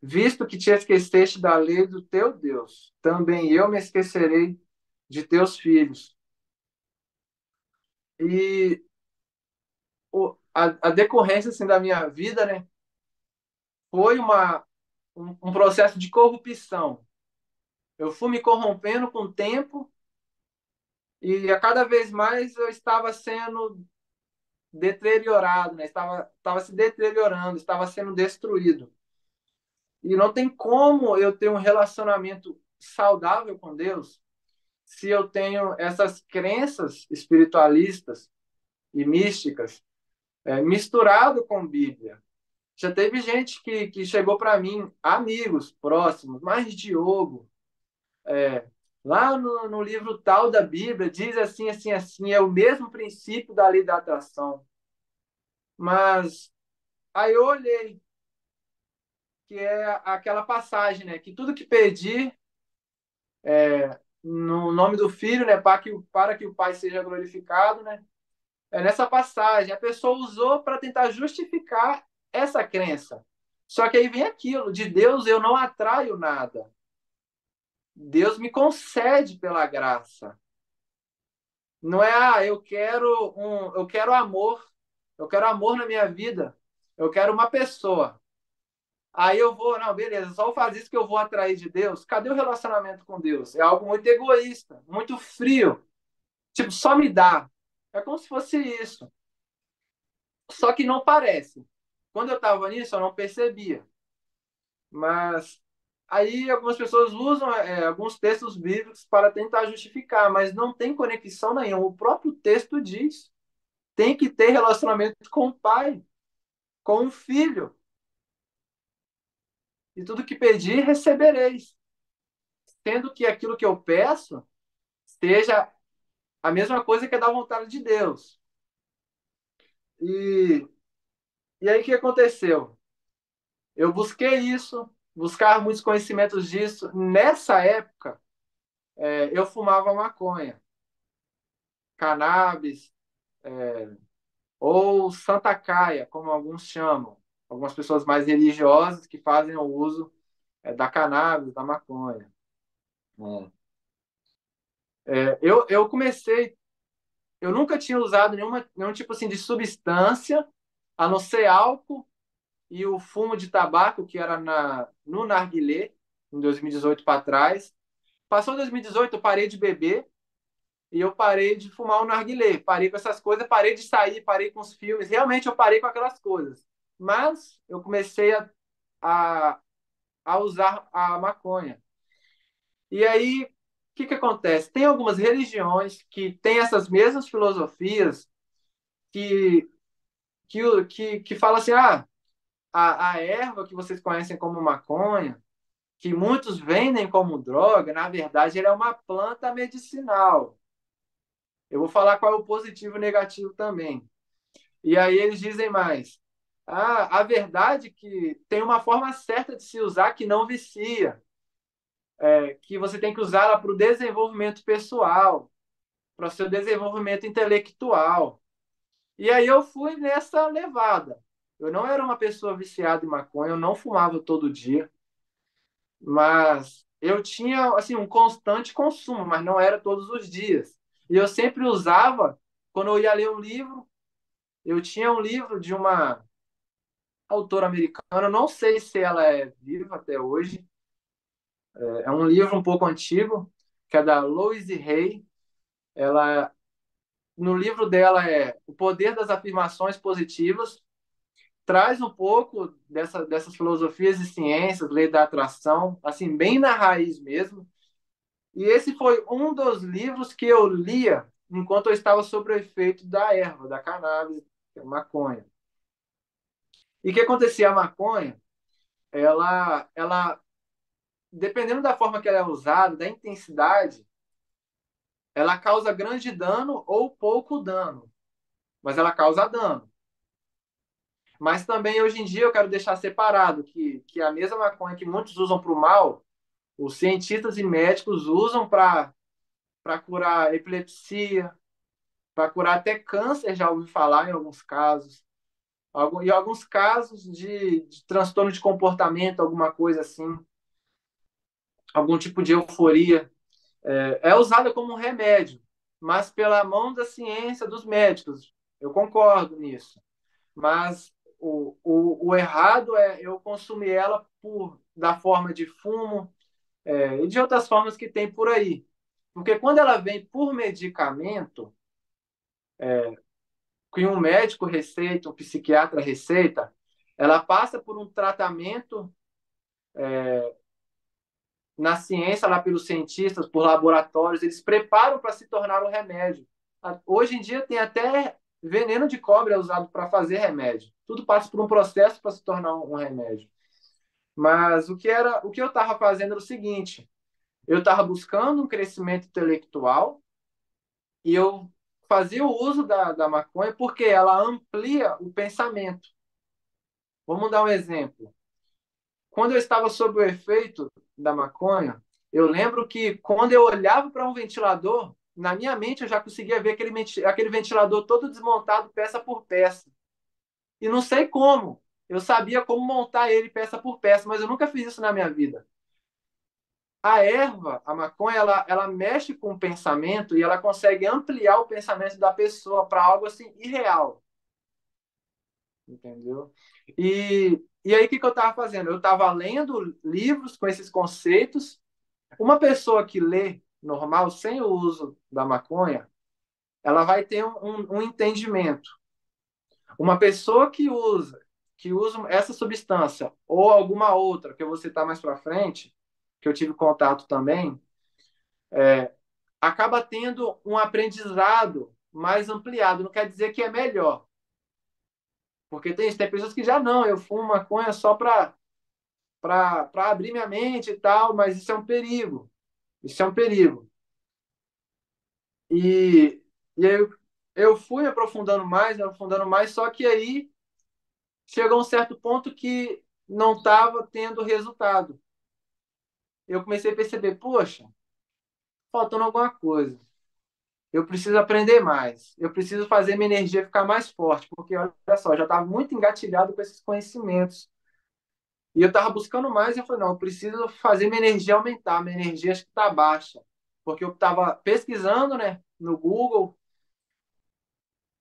Visto que te esqueceste da lei do teu Deus, também eu me esquecerei de teus filhos. E a decorrência assim, da minha vida, né, foi um processo de corrupção. Eu fui me corrompendo com o tempo e a cada vez mais eu estava sendo deteriorado, né? Estava se deteriorando, estava sendo destruído. E não tem como eu ter um relacionamento saudável com Deus se eu tenho essas crenças espiritualistas e místicas misturado com Bíblia. Já teve gente que chegou para mim, amigos próximos, mas Diogo, lá no livro tal da Bíblia, diz assim, assim, assim, é o mesmo princípio da lei da atração. Mas aí eu olhei, que é aquela passagem, né? Que tudo que pedir no nome do Filho, né? Para que o Pai seja glorificado, né? É nessa passagem. A pessoa usou para tentar justificar essa crença. Só que aí vem aquilo, de Deus eu não atraio nada. Deus me concede pela graça. Não é, eu quero amor. Eu quero amor na minha vida. Eu quero uma pessoa. Aí eu vou, não, beleza, só faz isso que eu vou atrair de Deus. Cadê o relacionamento com Deus? É algo muito egoísta, muito frio. Tipo, só me dá. É como se fosse isso. Só que não parece. Quando eu estava nisso, eu não percebia. Mas aí algumas pessoas usam alguns textos bíblicos para tentar justificar, mas não tem conexão nenhuma. O próprio texto diz: tem que ter relacionamento com o pai, com o filho. E tudo que pedir, recebereis. Sendo que aquilo que eu peço seja a mesma coisa que é da vontade de Deus. E, e aí o que aconteceu? Eu busquei isso, buscar muitos conhecimentos disso. Nessa época, eu fumava maconha, cannabis, ou Santa Caia, como alguns chamam, algumas pessoas mais religiosas que fazem o uso da cannabis, da maconha. Ah, Eu comecei, eu nunca tinha usado nenhum tipo assim de substância, a não ser álcool e o fumo de tabaco, que era no narguilé, em 2018 para trás. Passou 2018, eu parei de beber e eu parei de fumar o narguilé. Parei com essas coisas, parei de sair, parei com os filmes. Realmente eu parei com aquelas coisas. Mas eu comecei a, a usar a maconha. E aí, o que acontece? Tem algumas religiões que têm essas mesmas filosofias que, que falam assim, a erva que vocês conhecem como maconha, que muitos vendem como droga, na verdade, ele é uma planta medicinal. Eu vou falar qual é o positivo e o negativo também. E aí eles dizem mais. A verdade é que tem uma forma certa de se usar que não vicia, que você tem que usá-la para o desenvolvimento pessoal, para o seu desenvolvimento intelectual. E aí eu fui nessa levada. Eu não era uma pessoa viciada em maconha, eu não fumava todo dia, mas eu tinha assim um constante consumo, mas não era todos os dias. E eu sempre usava quando eu ia ler um livro. Eu tinha um livro de uma autora americana, não sei se ela é viva até hoje. É um livro um pouco antigo, que é da Louise Hay. Ela, no livro dela é O Poder das Afirmações Positivas, traz um pouco dessas filosofias e ciências, lei da atração, assim, bem na raiz mesmo. E esse foi um dos livros que eu lia enquanto eu estava sob o efeito da erva, da cannabis, que é maconha. E o que acontecia? A maconha, ela, dependendo da forma que ela é usada, da intensidade, ela causa grande dano ou pouco dano, mas ela causa dano. Mas também, hoje em dia, eu quero deixar separado que a mesma maconha que muitos usam para o mal, os cientistas e médicos usam para curar epilepsia, para curar até câncer, já ouvi falar em alguns casos. Em alguns casos de transtorno de comportamento, alguma coisa assim, algum tipo de euforia. É usada como um remédio, mas pela mão da ciência, dos médicos. Eu concordo nisso. Mas o errado é eu consumir ela da forma de fumo, e de outras formas que tem por aí. Porque quando ela vem por medicamento, que um médico receita, um psiquiatra receita, ela passa por um tratamento na ciência, lá pelos cientistas, por laboratórios, eles preparam para se tornar um remédio. Hoje em dia tem até veneno de cobra usado para fazer remédio. Tudo passa por um processo para se tornar um remédio. Mas o que eu estava fazendo era o seguinte: eu estava buscando um crescimento intelectual e eu fazia o uso da maconha porque ela amplia o pensamento. Vamos dar um exemplo. Quando eu estava sob o efeito da maconha, eu lembro que quando eu olhava para um ventilador, na minha mente eu já conseguia ver aquele ventilador todo desmontado, peça por peça. E não sei como. Eu sabia como montar ele peça por peça, mas eu nunca fiz isso na minha vida. A erva, a maconha, ela mexe com o pensamento e ela consegue ampliar o pensamento da pessoa para algo assim irreal. Entendeu? E aí, o que eu estava fazendo? Eu estava lendo livros com esses conceitos. Uma pessoa que lê normal, sem o uso da maconha, ela vai ter um entendimento. Uma pessoa que usa essa substância ou alguma outra, que eu vou citar mais para frente, que eu tive contato também, acaba tendo um aprendizado mais ampliado. Não quer dizer que é melhor. Porque tem pessoas que já não, eu fumo maconha só para abrir minha mente e tal, mas isso é um perigo. Isso é um perigo. E, e aí eu fui aprofundando mais, só que aí chegou um certo ponto que não estava tendo resultado. Eu comecei a perceber, poxa, faltando alguma coisa. eu preciso aprender mais, eu preciso fazer minha energia ficar mais forte, porque olha só, eu já estava muito engatilhado com esses conhecimentos. E eu estava buscando mais, e eu falei, não, eu preciso fazer minha energia aumentar, minha energia acho que está baixa. Porque eu estava pesquisando, né, no Google,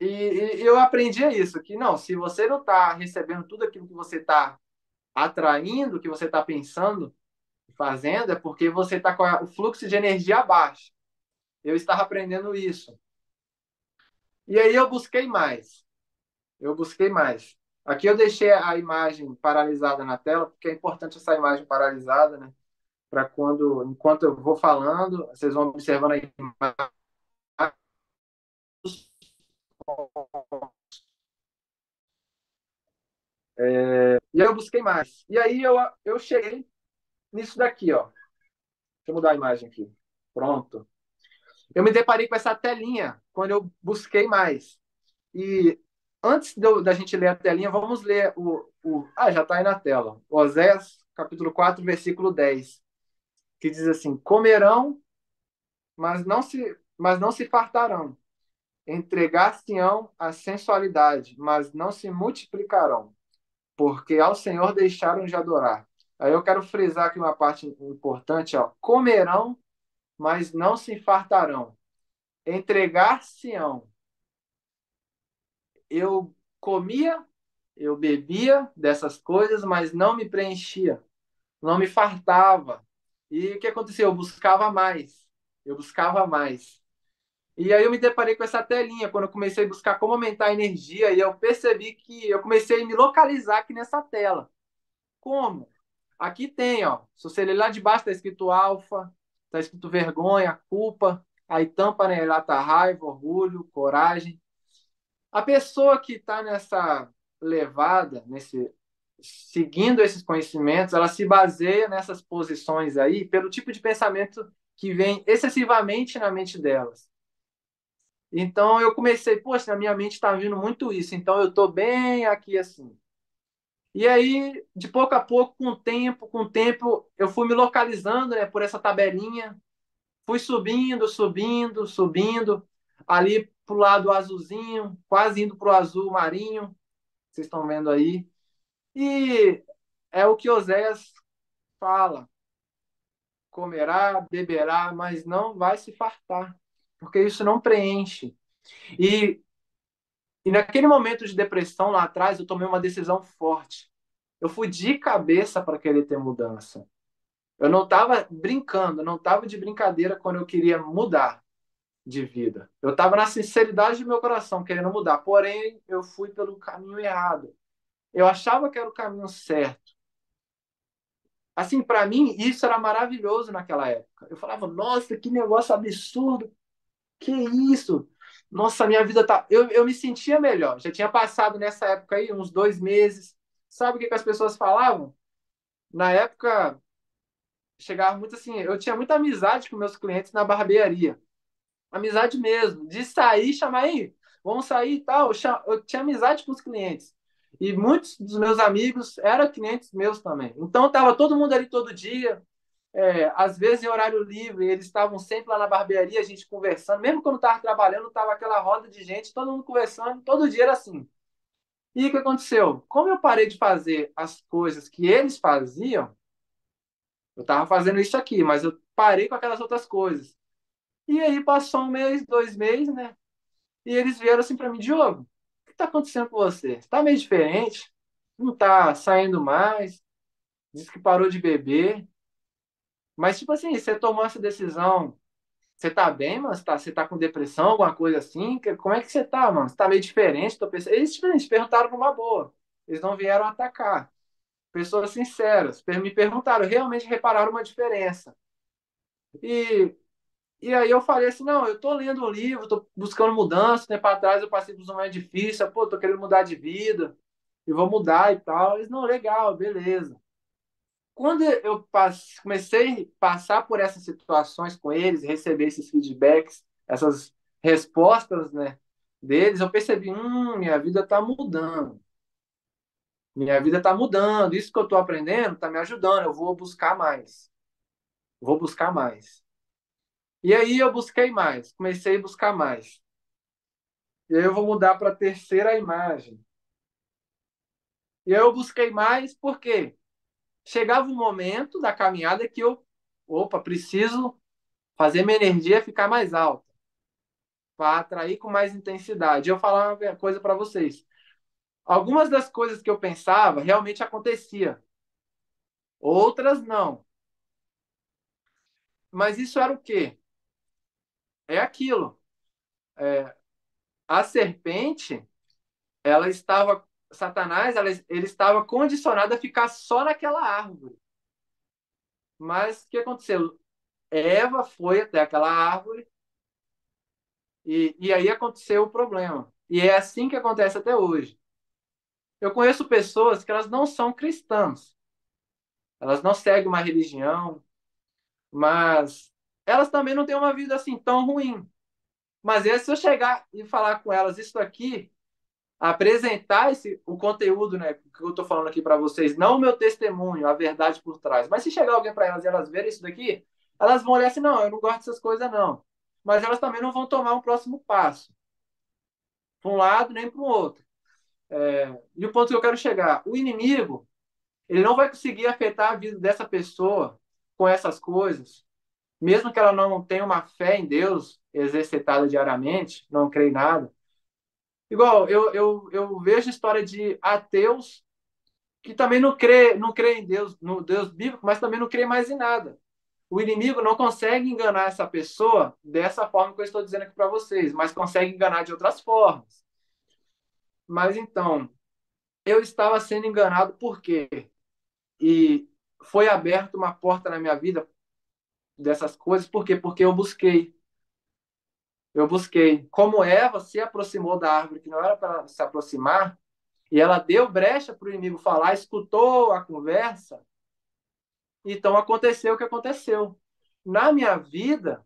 e eu aprendi isso, que não, se você não está recebendo tudo aquilo que você está atraindo, que você está pensando, fazendo, é porque você está com o fluxo de energia baixo. Eu estava aprendendo isso. E aí eu busquei mais. Eu busquei mais. Aqui eu deixei a imagem paralisada na tela, porque é importante essa imagem paralisada, né? Para quando, enquanto eu vou falando, vocês vão observando a imagem. E aí eu busquei mais. E aí eu cheguei nisso daqui, ó. Deixa eu mudar a imagem aqui. Pronto. Eu me deparei com essa telinha quando eu busquei mais. E antes da gente ler a telinha, vamos ler já está aí na tela. Oséias, capítulo 4, versículo 10, que diz assim: Comerão, mas não se fartarão. Entregar-se-ão à sensualidade, mas não se multiplicarão, porque ao Senhor deixaram de adorar. Aí eu quero frisar aqui uma parte importante, ó. Comerão, mas não se fartarão. Entregar-se-ão. Eu comia, eu bebia dessas coisas, mas não me preenchia, não me fartava. E o que aconteceu? Eu buscava mais, eu buscava mais. E aí eu me deparei com essa telinha quando eu comecei a buscar como aumentar a energia e eu percebi que eu comecei a me localizar aqui nessa tela. Como? Aqui tem, ó, se você ler lá de baixo, está escrito alfa, está escrito vergonha, culpa, aí tampa, né, lá tá raiva, orgulho, coragem. A pessoa que está nessa levada, seguindo esses conhecimentos, ela se baseia nessas posições aí pelo tipo de pensamento que vem excessivamente na mente delas. Então eu comecei, poxa, na minha mente está vindo muito isso, então eu estou bem aqui assim. E aí, de pouco a pouco, com o tempo, eu fui me localizando, né, por essa tabelinha, fui subindo, subindo, subindo, ali pro lado azulzinho, quase indo pro azul marinho, vocês estão vendo aí. E é o que Oséias fala: comerá, beberá, mas não vai se fartar, porque isso não preenche. E, e naquele momento de depressão lá atrás, eu tomei uma decisão forte. Eu fui de cabeça para querer ter mudança. Eu não estava brincando, não estava de brincadeira quando eu queria mudar de vida. Eu estava na sinceridade do meu coração querendo mudar, porém eu fui pelo caminho errado. Eu achava que era o caminho certo. Assim, para mim, isso era maravilhoso naquela época. Eu falava, nossa, que negócio absurdo. Que isso? Nossa, minha vida tá. Eu me sentia melhor. Já tinha passado nessa época aí uns 2 meses. Sabe o que as pessoas falavam? Na época, chegava muito assim. Eu tinha muita amizade com meus clientes na barbearia. Amizade mesmo. De sair, chamar aí, vamos sair e tal. Eu tinha amizade com os clientes. E muitos dos meus amigos eram clientes meus também. Então, estava todo mundo ali todo dia. Às vezes em horário livre, eles estavam sempre lá na barbearia, a gente conversando, mesmo quando estava trabalhando, estava aquela roda de gente, todo mundo conversando, todo dia era assim. E o que aconteceu? Como eu parei de fazer as coisas que eles faziam, eu estava fazendo isso aqui, mas eu parei com aquelas outras coisas. E aí passou 1 mês, 2 meses, né? E eles vieram assim para mim: Diogo, o que está acontecendo com você? Está meio diferente, não está saindo mais, diz que parou de beber. Mas, tipo assim, você tomou essa decisão. Você tá bem, mano? Você tá com depressão, alguma coisa assim? Como é que você tá, mano? Você tá meio diferente? Tô pensando. Eles perguntaram por uma boa. Eles não vieram atacar. Pessoas sinceras. Me perguntaram, realmente repararam uma diferença. E, e aí eu falei assim, não, eu tô lendo um livro, tô buscando mudança. Tempo atrás eu passei por um momento difícil. Pô, tô querendo mudar de vida. E vou mudar e tal. Eles, não, legal, beleza. Quando eu comecei a passar por essas situações com eles, receber esses feedbacks, essas respostas, né, deles, eu percebi, minha vida está mudando. Minha vida está mudando. Isso que eu estou aprendendo está me ajudando. Eu vou buscar mais. Vou buscar mais. E aí eu busquei mais, comecei a buscar mais. E aí eu vou mudar para a terceira imagem. E aí eu busquei mais porque chegava um momento da caminhada que eu, opa, preciso fazer minha energia ficar mais alta, para atrair com mais intensidade. Eu falar uma coisa para vocês. Algumas das coisas que eu pensava realmente acontecia, outras não. Mas isso era o quê? É aquilo. A serpente, ela estava, Satanás, ele estava condicionado a ficar só naquela árvore. Mas o que aconteceu? Eva foi até aquela árvore e aí aconteceu o problema. E é assim que acontece até hoje. Eu conheço pessoas que elas não são cristãs, elas não seguem uma religião, mas elas também não têm uma vida assim tão ruim. Mas se eu chegar e falar com elas isso aqui, apresentar o conteúdo, né, que eu estou falando aqui para vocês, não o meu testemunho, a verdade por trás, mas se chegar alguém para elas e elas verem isso daqui, elas vão olhar assim, não, eu não gosto dessas coisas não. Mas elas também não vão tomar um próximo passo, para um lado nem para o outro. E o ponto que eu quero chegar, o inimigo, ele não vai conseguir afetar a vida dessa pessoa com essas coisas, mesmo que ela não tenha uma fé em Deus exercitada diariamente, não crê em nada. Igual, eu vejo história de ateus que também não crê em Deus, no Deus bíblico, mas também não crê mais em nada. O inimigo não consegue enganar essa pessoa dessa forma que eu estou dizendo aqui para vocês, mas consegue enganar de outras formas. Mas então, eu estava sendo enganado por quê? E foi aberta uma porta na minha vida dessas coisas, por quê? Porque eu busquei. Eu busquei. Como Eva se aproximou da árvore que não era para se aproximar, e ela deu brecha para o inimigo falar, escutou a conversa, então aconteceu o que aconteceu. Na minha vida,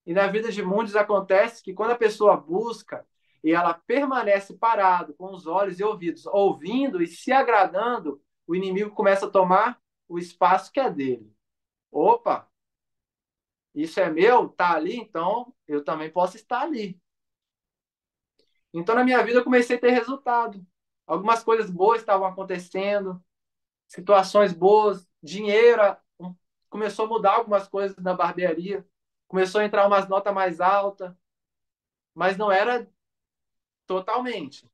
e na vida de muitos, acontece que quando a pessoa busca e ela permanece parado, com os olhos e ouvidos, ouvindo e se agradando, o inimigo começa a tomar o espaço que é dele. Opa, isso é meu? Tá ali, então eu também posso estar ali. Então, na minha vida, eu comecei a ter resultado. Algumas coisas boas estavam acontecendo, situações boas, dinheiro, começou a mudar algumas coisas na barbearia, começou a entrar umas notas mais altas, mas não era totalmente.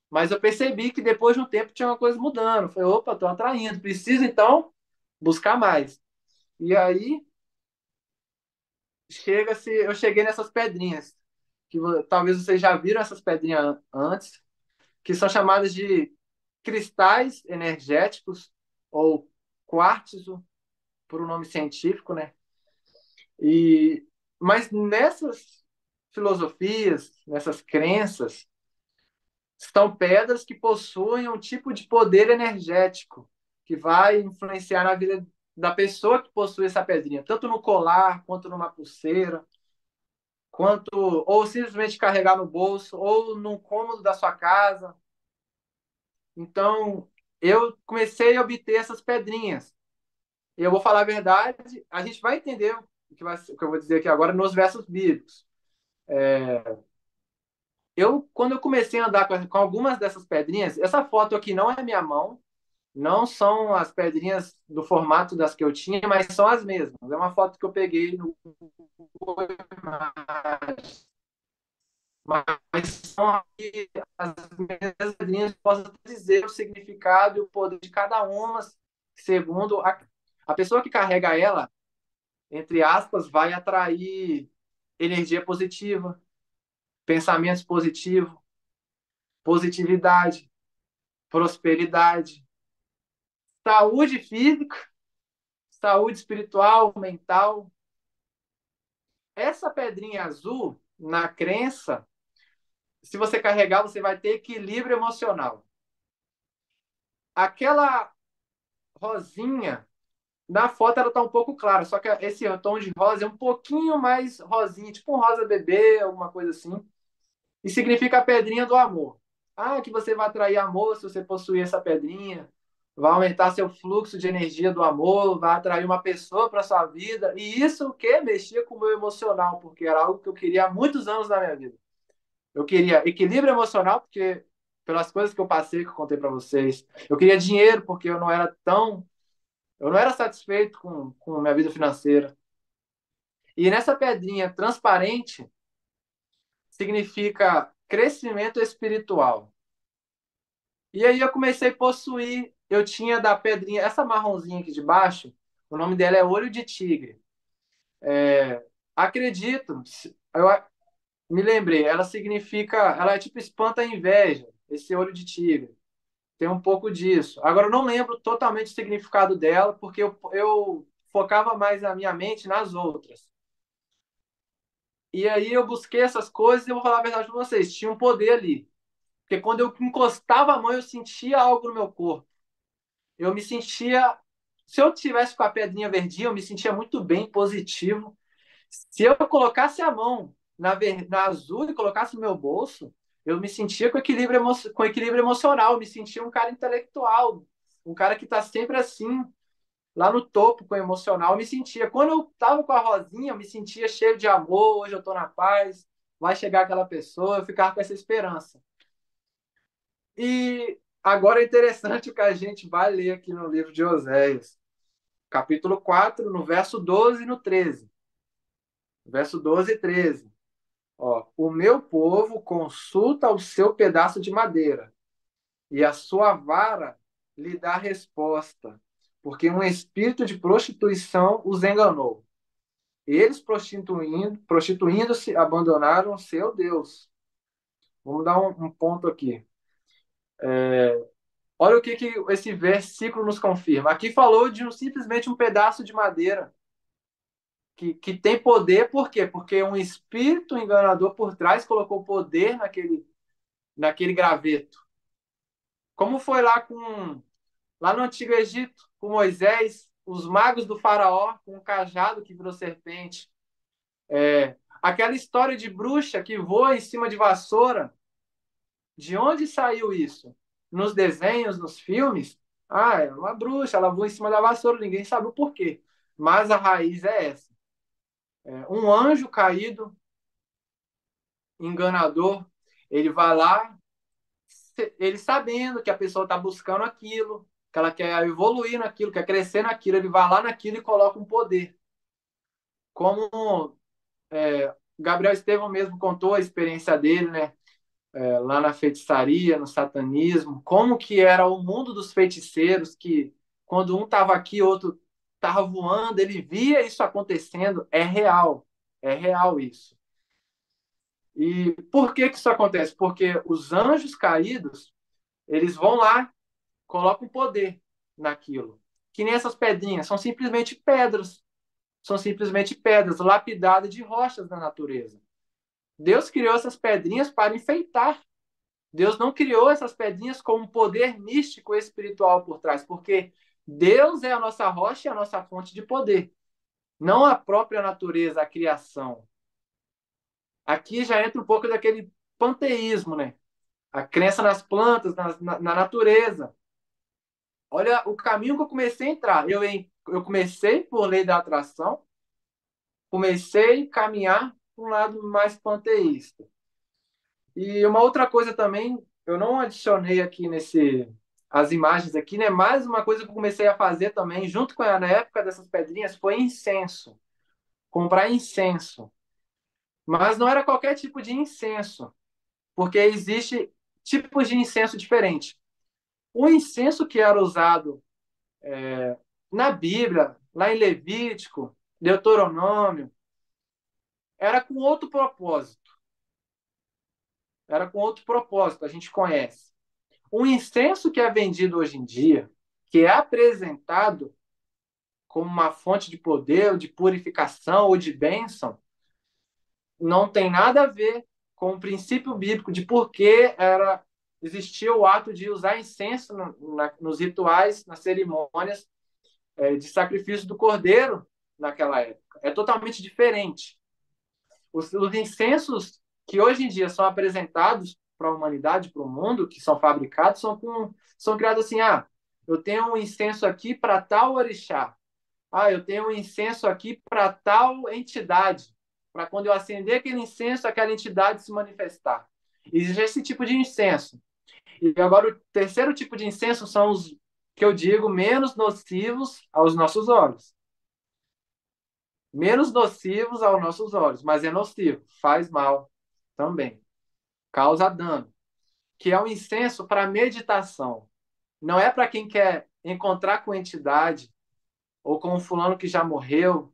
Mas eu percebi que depois de um tempo tinha uma coisa mudando. Falei, opa, estou atraindo, preciso então buscar mais. E aí eu cheguei nessas pedrinhas, que talvez vocês já viram essas pedrinhas antes, que são chamadas de cristais energéticos ou quartzo, por um nome científico, né? E mas nessas filosofias, nessas crenças, são pedras que possuem um tipo de poder energético que vai influenciar na vida da pessoa que possui essa pedrinha, tanto no colar, quanto numa pulseira, quanto ou simplesmente carregar no bolso, ou num cômodo da sua casa. Então, eu comecei a obter essas pedrinhas. E eu vou falar a verdade, a gente vai entender o que eu vou dizer aqui agora nos versos bíblicos. Quando eu comecei a andar com algumas dessas pedrinhas, essa foto aqui não é minha mão, não são as pedrinhas do formato das que eu tinha, mas são as mesmas. É uma foto que eu peguei no mas são aqui as mesmas pedrinhas, posso dizer o significado e o poder de cada uma, segundo a pessoa que carrega ela, entre aspas, vai atrair energia positiva, pensamentos positivos, positividade, prosperidade, saúde física, saúde espiritual, mental. Essa pedrinha azul, na crença, se você carregar, você vai ter equilíbrio emocional. Aquela rosinha, na foto ela tá um pouco clara, só que esse tom de rosa é um pouquinho mais rosinha, tipo um rosa bebê, alguma coisa assim. E significa a pedrinha do amor. Ah, que você vai atrair amor se você possuir essa pedrinha. vai aumentar seu fluxo de energia do amor, vai atrair uma pessoa para sua vida. E isso o quê? Mexia com o meu emocional, porque era algo que eu queria há muitos anos na minha vida. Eu queria equilíbrio emocional, porque pelas coisas que eu passei, que eu contei para vocês. Eu queria dinheiro, porque eu não era satisfeito com minha vida financeira. E nessa pedrinha transparente significa crescimento espiritual. E aí eu comecei a possuir, eu tinha da pedrinha, essa marronzinha aqui de baixo, o nome dela é olho de tigre. Acredito, eu me lembrei, ela significa, ela é tipo espanta a inveja, esse olho de tigre. Tem um pouco disso. Agora, eu não lembro totalmente o significado dela, porque eu focava mais a minha mente nas outras. E aí eu busquei essas coisas e eu vou falar a verdade para vocês, tinha um poder ali. Porque quando eu encostava a mão, eu sentia algo no meu corpo. Eu me sentia. Se eu tivesse com a pedrinha verdinha, eu me sentia muito bem, positivo. Se eu colocasse a mão na azul e colocasse no meu bolso, eu me sentia com equilíbrio emocional, eu me sentia um cara intelectual, um cara que está sempre assim, lá no topo com o emocional. Eu me sentia. Quando eu estava com a rosinha, eu me sentia cheio de amor, hoje eu estou na paz, vai chegar aquela pessoa, eu ficava com essa esperança. E agora é interessante o que a gente vai ler aqui no livro de Oséias, capítulo 4, no verso 12 e no 13. Verso 12 e 13. Ó, o meu povo consulta o seu pedaço de madeira, e a sua vara lhe dá resposta, porque um espírito de prostituição os enganou. Eles, prostituindo-se, abandonaram seu Deus. Vamos dar um ponto aqui. Olha o que esse versículo nos confirma. Aqui falou de simplesmente um pedaço de madeira que tem poder, por quê? Porque um espírito enganador por trás colocou poder naquele graveto. Como foi lá no Antigo Egito, com Moisés, os magos do faraó, com o cajado que virou serpente. Aquela história de bruxa que voa em cima de vassoura. De onde saiu isso? Nos desenhos, nos filmes? Ah, é uma bruxa, ela voa em cima da vassoura, ninguém sabe o porquê. Mas a raiz é essa. Um anjo caído, enganador, ele vai lá, ele sabendo que a pessoa está buscando aquilo, que ela quer evoluir naquilo, quer crescer naquilo, ele vai lá naquilo e coloca um poder. Como Gabriel Estevão mesmo contou a experiência dele, né? Lá na feitiçaria, no satanismo, como que era o mundo dos feiticeiros, que quando um estava aqui, outro estava voando, ele via isso acontecendo, é real isso. E por que isso acontece? Porque os anjos caídos, eles vão lá, colocam poder naquilo. Que nem essas pedrinhas, são simplesmente pedras lapidadas de rochas da natureza. Deus criou essas pedrinhas para enfeitar. Deus não criou essas pedrinhas com um poder místico espiritual por trás, porque Deus é a nossa rocha e a nossa fonte de poder, não a própria natureza, a criação. Aqui já entra um pouco daquele panteísmo, né? A crença nas plantas, na natureza. Olha o caminho que eu comecei a entrar. Eu comecei por lei da atração, comecei a caminhar para um lado mais panteísta. E uma outra coisa também, eu não adicionei aqui as imagens aqui, né? Mais uma coisa que eu comecei a fazer também, junto com na época dessas pedrinhas, foi incenso. Comprar incenso. Mas não era qualquer tipo de incenso, porque existe tipos de incenso diferentes. O incenso que era usado na Bíblia, lá em Levítico, Deuteronômio, era com outro propósito. Era com outro propósito, a gente conhece. O incenso que é vendido hoje em dia, que é apresentado como uma fonte de poder, de purificação ou de bênção, não tem nada a ver com o princípio bíblico de por que existia o ato de usar incenso nos rituais, nas cerimônias de sacrifício do cordeiro naquela época. É totalmente diferente. Os incensos que hoje em dia são apresentados para a humanidade, para o mundo, que são fabricados, são criados assim, Eu tenho um incenso aqui para tal orixá. Ah, eu tenho um incenso aqui para tal entidade. Para quando eu acender aquele incenso, aquela entidade se manifestar. Existe esse tipo de incenso. E agora o terceiro tipo de incenso são os que eu digo menos nocivos aos nossos olhos. Menos nocivos aos nossos olhos, mas é nocivo, faz mal também, causa dano, que é o incenso para meditação. Não é para quem quer encontrar com entidade ou com um fulano que já morreu,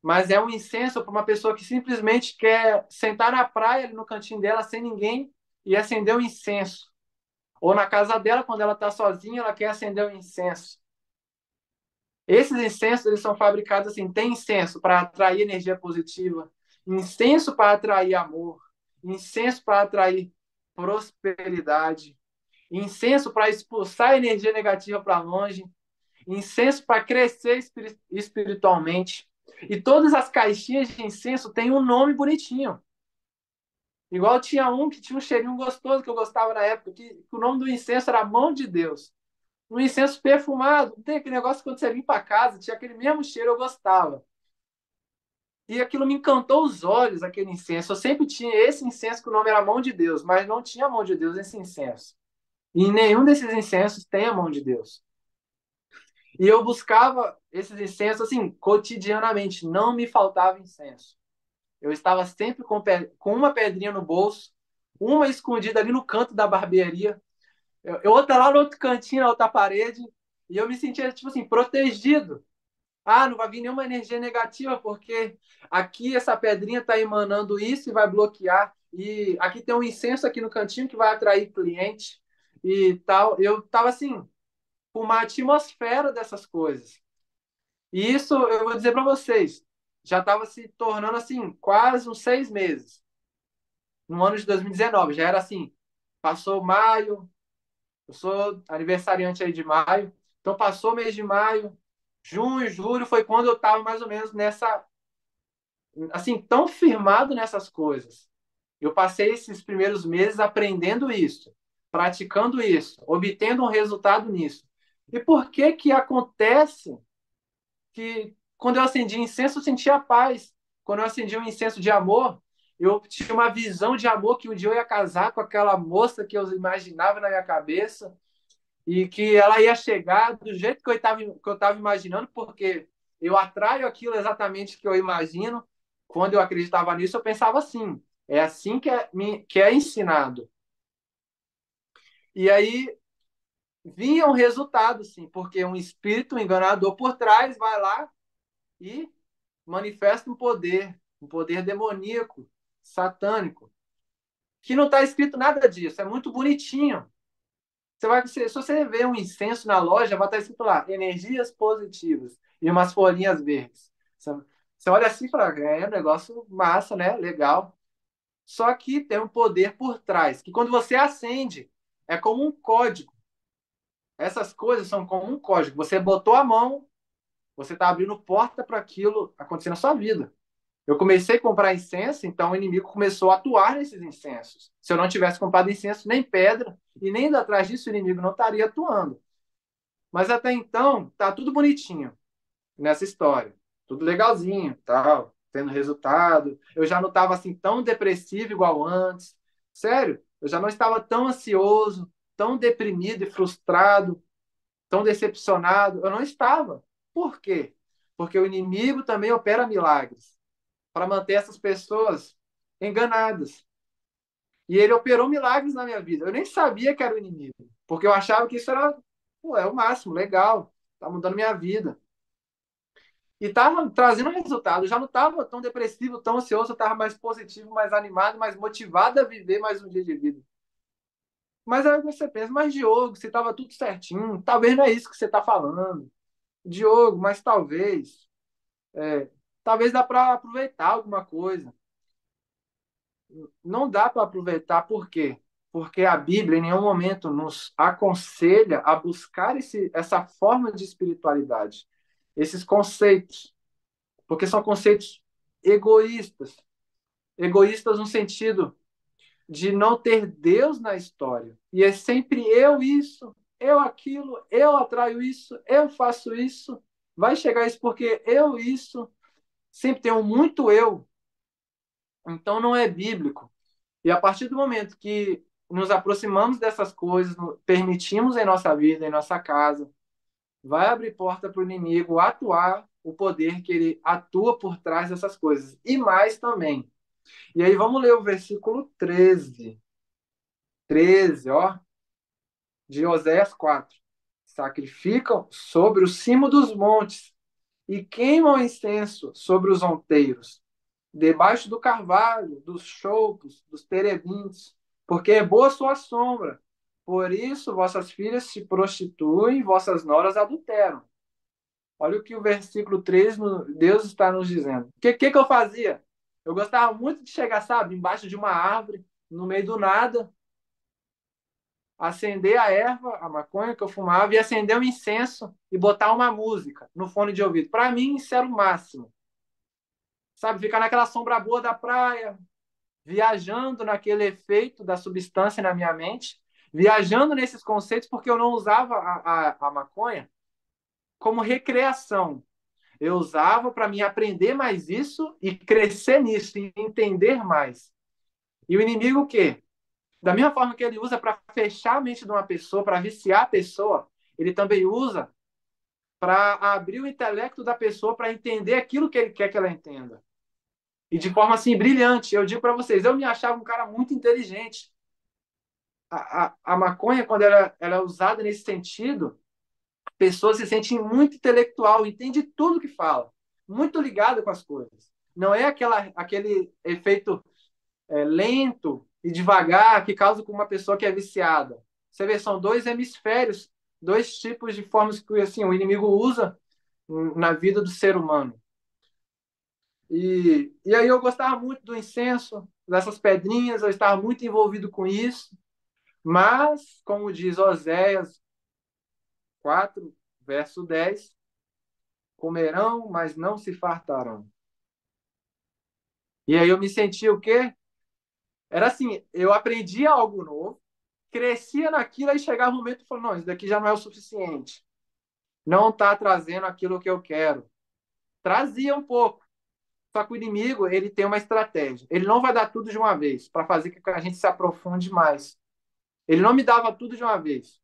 mas é um incenso para uma pessoa que simplesmente quer sentar na praia, ali no cantinho dela, sem ninguém, e acender um incenso. Ou na casa dela, quando ela está sozinha, ela quer acender um incenso. Esses incensos, eles são fabricados assim, tem incenso para atrair energia positiva, incenso para atrair amor, incenso para atrair prosperidade, incenso para expulsar energia negativa para longe, incenso para crescer espiritualmente. E todas as caixinhas de incenso têm um nome bonitinho. Igual tinha um que tinha um cheirinho gostoso que eu gostava na época, que o nome do incenso era Mão de Deus. Um incenso perfumado, não tem aquele negócio que quando você limpa a casa, tinha aquele mesmo cheiro, eu gostava. E aquilo me encantou os olhos, aquele incenso. Eu sempre tinha esse incenso que o nome era Mão de Deus, mas não tinha a Mão de Deus nesse incenso. E em nenhum desses incensos tem a Mão de Deus. E eu buscava esses incensos assim, cotidianamente, não me faltava incenso. Eu estava sempre com uma pedrinha no bolso, uma escondida ali no canto da barbearia, outra lá no outro cantinho, na outra parede, e eu me sentia, tipo assim, protegido. Ah, não vai vir nenhuma energia negativa, porque aqui essa pedrinha está emanando isso e vai bloquear. E aqui tem um incenso aqui no cantinho que vai atrair cliente e tal. Eu estava assim, com uma atmosfera dessas coisas. E isso, eu vou dizer para vocês, já estava se tornando assim, quase uns 6 meses. No ano de 2019, já era assim, passou maio, eu sou aniversariante aí de maio, então passou o mês de maio, junho, julho foi quando eu estava mais ou menos nessa, assim, tão firmado nessas coisas. Eu passei esses primeiros meses aprendendo isso, praticando isso, obtendo um resultado nisso. E por que que acontece que quando eu acendi incenso eu sentia paz? Quando eu acendi um incenso de amor, eu tinha uma visão de amor que um dia eu ia casar com aquela moça que eu imaginava na minha cabeça e que ela ia chegar do jeito que eu estava imaginando, porque eu atraio aquilo exatamente que eu imagino. Quando eu acreditava nisso, eu pensava assim: é assim que é ensinado. E aí vinha um resultado, sim, porque um espírito enganador por trás vai lá e manifesta um poder demoníaco, satânico, que não está escrito nada disso, é muito bonitinho. Se você ver um incenso na loja, vai estar escrito lá, energias positivas e umas folhinhas verdes. Você olha assim e fala, é um negócio massa, né? Legal. Só que tem um poder por trás, que quando você acende, é como um código. Essas coisas são como um código. Você botou a mão, você está abrindo porta para aquilo acontecer na sua vida. Eu comecei a comprar incenso, então o inimigo começou a atuar nesses incensos. Se eu não tivesse comprado incenso, nem pedra, e nem indo atrás disso, o inimigo não estaria atuando. Mas até então, tá tudo bonitinho nessa história. Tudo legalzinho, tal, tendo resultado. Eu já não estava assim tão depressivo igual antes. Sério, eu já não estava tão ansioso, tão deprimido e frustrado, tão decepcionado. Eu não estava. Por quê? Porque o inimigo também opera milagres para manter essas pessoas enganadas. E ele operou milagres na minha vida. Eu nem sabia que era o inimigo, porque eu achava que isso era, pô, é o máximo, legal, tá mudando minha vida. E tava trazendo resultado. Eu já não estava tão depressivo, tão ansioso, eu estava mais positivo, mais animado, mais motivado a viver mais um dia de vida. Mas aí você pensa, mas Diogo, se estava tudo certinho, talvez não é isso que você está falando. Diogo, mas talvez dá para aproveitar alguma coisa. Não dá para aproveitar, por quê? Porque a Bíblia em nenhum momento nos aconselha a buscar essa forma de espiritualidade, esses conceitos, porque são conceitos egoístas. Egoístas no sentido de não ter Deus na história. E é sempre eu isso, eu aquilo, eu atraio isso, eu faço isso, vai chegar isso porque eu isso. Sempre tem um muito eu, então não é bíblico. E a partir do momento que nos aproximamos dessas coisas, permitimos em nossa vida, em nossa casa, vai abrir porta para o inimigo atuar o poder que ele atua por trás dessas coisas. E mais também. E aí vamos ler o versículo 13. 13, ó, de Oséias 4. Sacrificam sobre o cimo dos montes e queimam incenso sobre os onteiros, debaixo do carvalho, dos choupos, dos terebintos, porque é boa sua sombra. Por isso vossas filhas se prostituem, vossas noras adulteram. Olha o que o versículo 13, Deus está nos dizendo. O que eu fazia? Eu gostava muito de chegar, sabe, embaixo de uma árvore, no meio do nada, acender a erva, a maconha que eu fumava, e acender um incenso e botar uma música no fone de ouvido. Para mim, isso era o máximo. Sabe, ficar naquela sombra boa da praia, viajando naquele efeito da substância na minha mente, viajando nesses conceitos, porque eu não usava a maconha como recreação. Eu usava para me aprender mais isso e crescer nisso, e entender mais. E o inimigo o quê? Da mesma forma que ele usa para fechar a mente de uma pessoa, para viciar a pessoa, ele também usa para abrir o intelecto da pessoa para entender aquilo que ele quer que ela entenda. E de forma assim brilhante. Eu digo para vocês, eu me achava um cara muito inteligente. A maconha, quando ela é usada nesse sentido, a pessoa se sente muito intelectual, entende tudo que fala, muito ligada com as coisas. Não é aquele efeito lento e devagar que causa com uma pessoa que é viciada. Você vê, são dois hemisférios, dois tipos de formas que assim, o inimigo usa na vida do ser humano. E aí eu gostava muito do incenso, dessas pedrinhas, eu estava muito envolvido com isso, mas, como diz Oséias 4, verso 10, comerão, mas não se fartarão. E aí eu me sentia o quê? Era assim, eu aprendia algo novo, crescia naquilo, aí chegava um momento e falava, não, isso daqui já não é o suficiente. Não está trazendo aquilo que eu quero. Trazia um pouco. Só que o inimigo, ele tem uma estratégia. Ele não vai dar tudo de uma vez, para fazer com que a gente se aprofunde mais. Ele não me dava tudo de uma vez.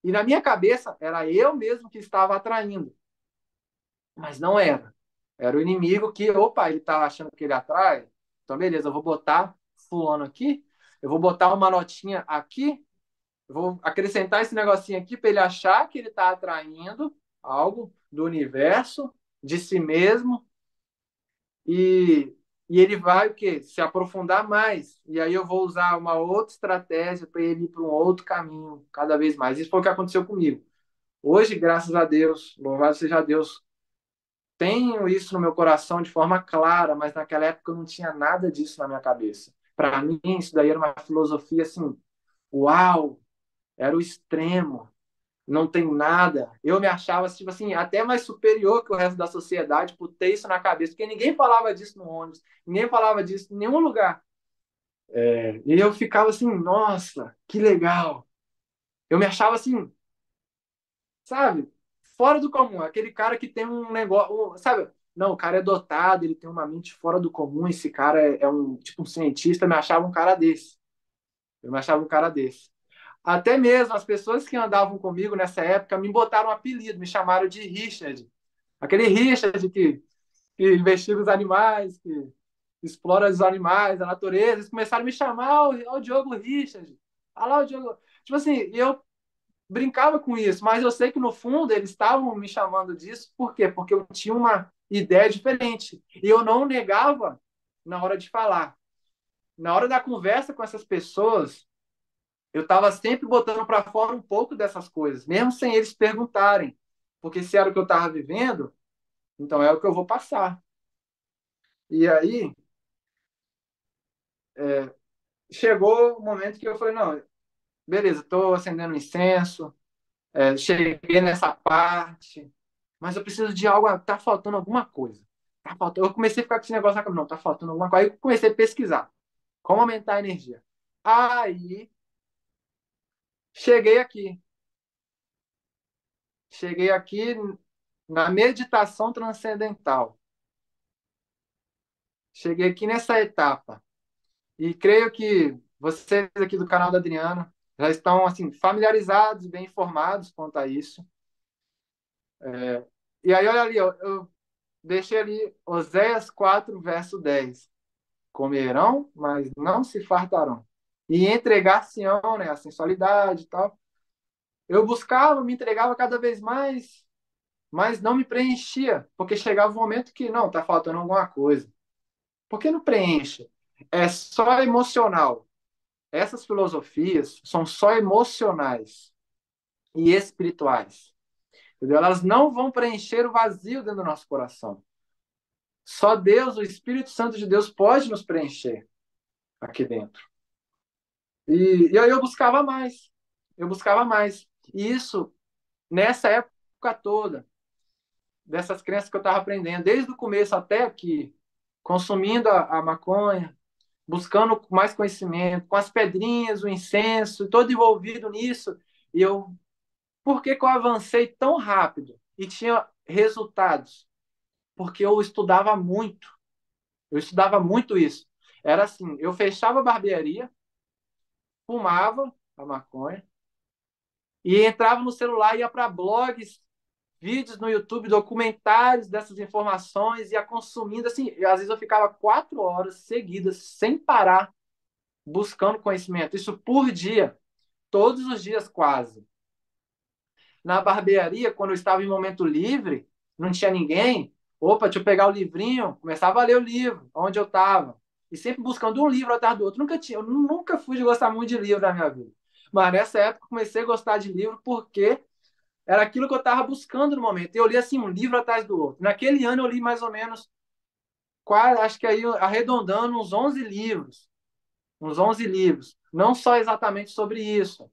E na minha cabeça, era eu mesmo que estava atraindo. Mas não era. Era o inimigo que, opa, ele está achando que ele atrai. Então, beleza, eu vou botar fulano aqui, eu vou botar uma notinha aqui, eu vou acrescentar esse negocinho aqui para ele achar que ele está atraindo algo do universo, de si mesmo, e, e ele vai o quê? Se aprofundar mais. E aí eu vou usar uma outra estratégia para ele ir para um outro caminho cada vez mais. Isso foi o que aconteceu comigo. Hoje, graças a Deus, louvado seja Deus, tenho isso no meu coração de forma clara, mas naquela época eu não tinha nada disso na minha cabeça. Para mim, isso daí era uma filosofia assim, uau, era o extremo, não tem nada. Eu me achava tipo assim, até mais superior que o resto da sociedade por ter isso na cabeça, porque ninguém falava disso no ônibus, ninguém falava disso em nenhum lugar. E eu ficava assim, nossa, que legal. Eu me achava assim, sabe? Fora do comum, aquele cara que tem um negócio, sabe? Não, o cara é dotado, ele tem uma mente fora do comum, esse cara é um tipo um cientista, eu me achava um cara desse. Eu me achava um cara desse. Até mesmo as pessoas que andavam comigo nessa época me botaram um apelido, me chamaram de Richard. Aquele Richard que investiga os animais, que explora os animais, a natureza. Eles começaram a me chamar, o Diogo Richard. Olha lá o Diogo. Tipo assim, eu brincava com isso, mas eu sei que no fundo eles estavam me chamando disso, por quê? Porque eu tinha uma ideia diferente. E eu não negava na hora de falar. Na hora da conversa com essas pessoas, eu estava sempre botando para fora um pouco dessas coisas, mesmo sem eles perguntarem. Porque se era o que eu estava vivendo, então é o que eu vou passar. E aí, chegou o momento que eu falei, não, beleza, estou acendendo incenso, cheguei nessa parte, mas eu preciso de algo, tá faltando alguma coisa. Tá faltando. Eu comecei a ficar com esse negócio na cabeça, não, tá faltando alguma coisa. Aí eu comecei a pesquisar como aumentar a energia. Aí cheguei aqui. cheguei aqui na meditação transcendental. Cheguei aqui nessa etapa. E creio que vocês aqui do canal da Adriana já estão assim familiarizados e bem informados quanto a isso. E aí, olha ali, eu deixei ali Oséias 4, verso 10. Comerão, mas não se fartarão. E entregar-se-ão, né, a sensualidade e tal. Eu buscava, me entregava cada vez mais, mas não me preenchia, porque chegava um momento que, não, tá faltando alguma coisa. Por que não preenche? É só emocional. Essas filosofias são só emocionais e espirituais. Entendeu? Elas não vão preencher o vazio dentro do nosso coração. Só Deus, o Espírito Santo de Deus, pode nos preencher aqui dentro. E aí eu buscava mais. Eu buscava mais. E isso, nessa época toda, dessas crenças que eu estava aprendendo, desde o começo até aqui, consumindo a maconha, buscando mais conhecimento, com as pedrinhas, o incenso, todo envolvido nisso. E eu, por que que eu avancei tão rápido e tinha resultados? Porque eu estudava muito. Eu estudava muito isso. Era assim, eu fechava a barbearia, fumava a maconha e entrava no celular, ia para blogs, vídeos no YouTube, documentários dessas informações, ia consumindo assim. Às vezes eu ficava 4 horas seguidas, sem parar, buscando conhecimento. Isso por dia, todos os dias quase. Na barbearia, quando eu estava em momento livre, não tinha ninguém. Opa, deixa eu pegar o livrinho, começava a ler o livro, onde eu estava. E sempre buscando um livro atrás do outro. Eu nunca fui de gostar muito de livro na minha vida. Mas nessa época eu comecei a gostar de livro porque era aquilo que eu estava buscando no momento. E eu li assim um livro atrás do outro. Naquele ano eu li mais ou menos, quase, acho que aí arredondando uns 11 livros. Uns 11 livros. Não só exatamente sobre isso.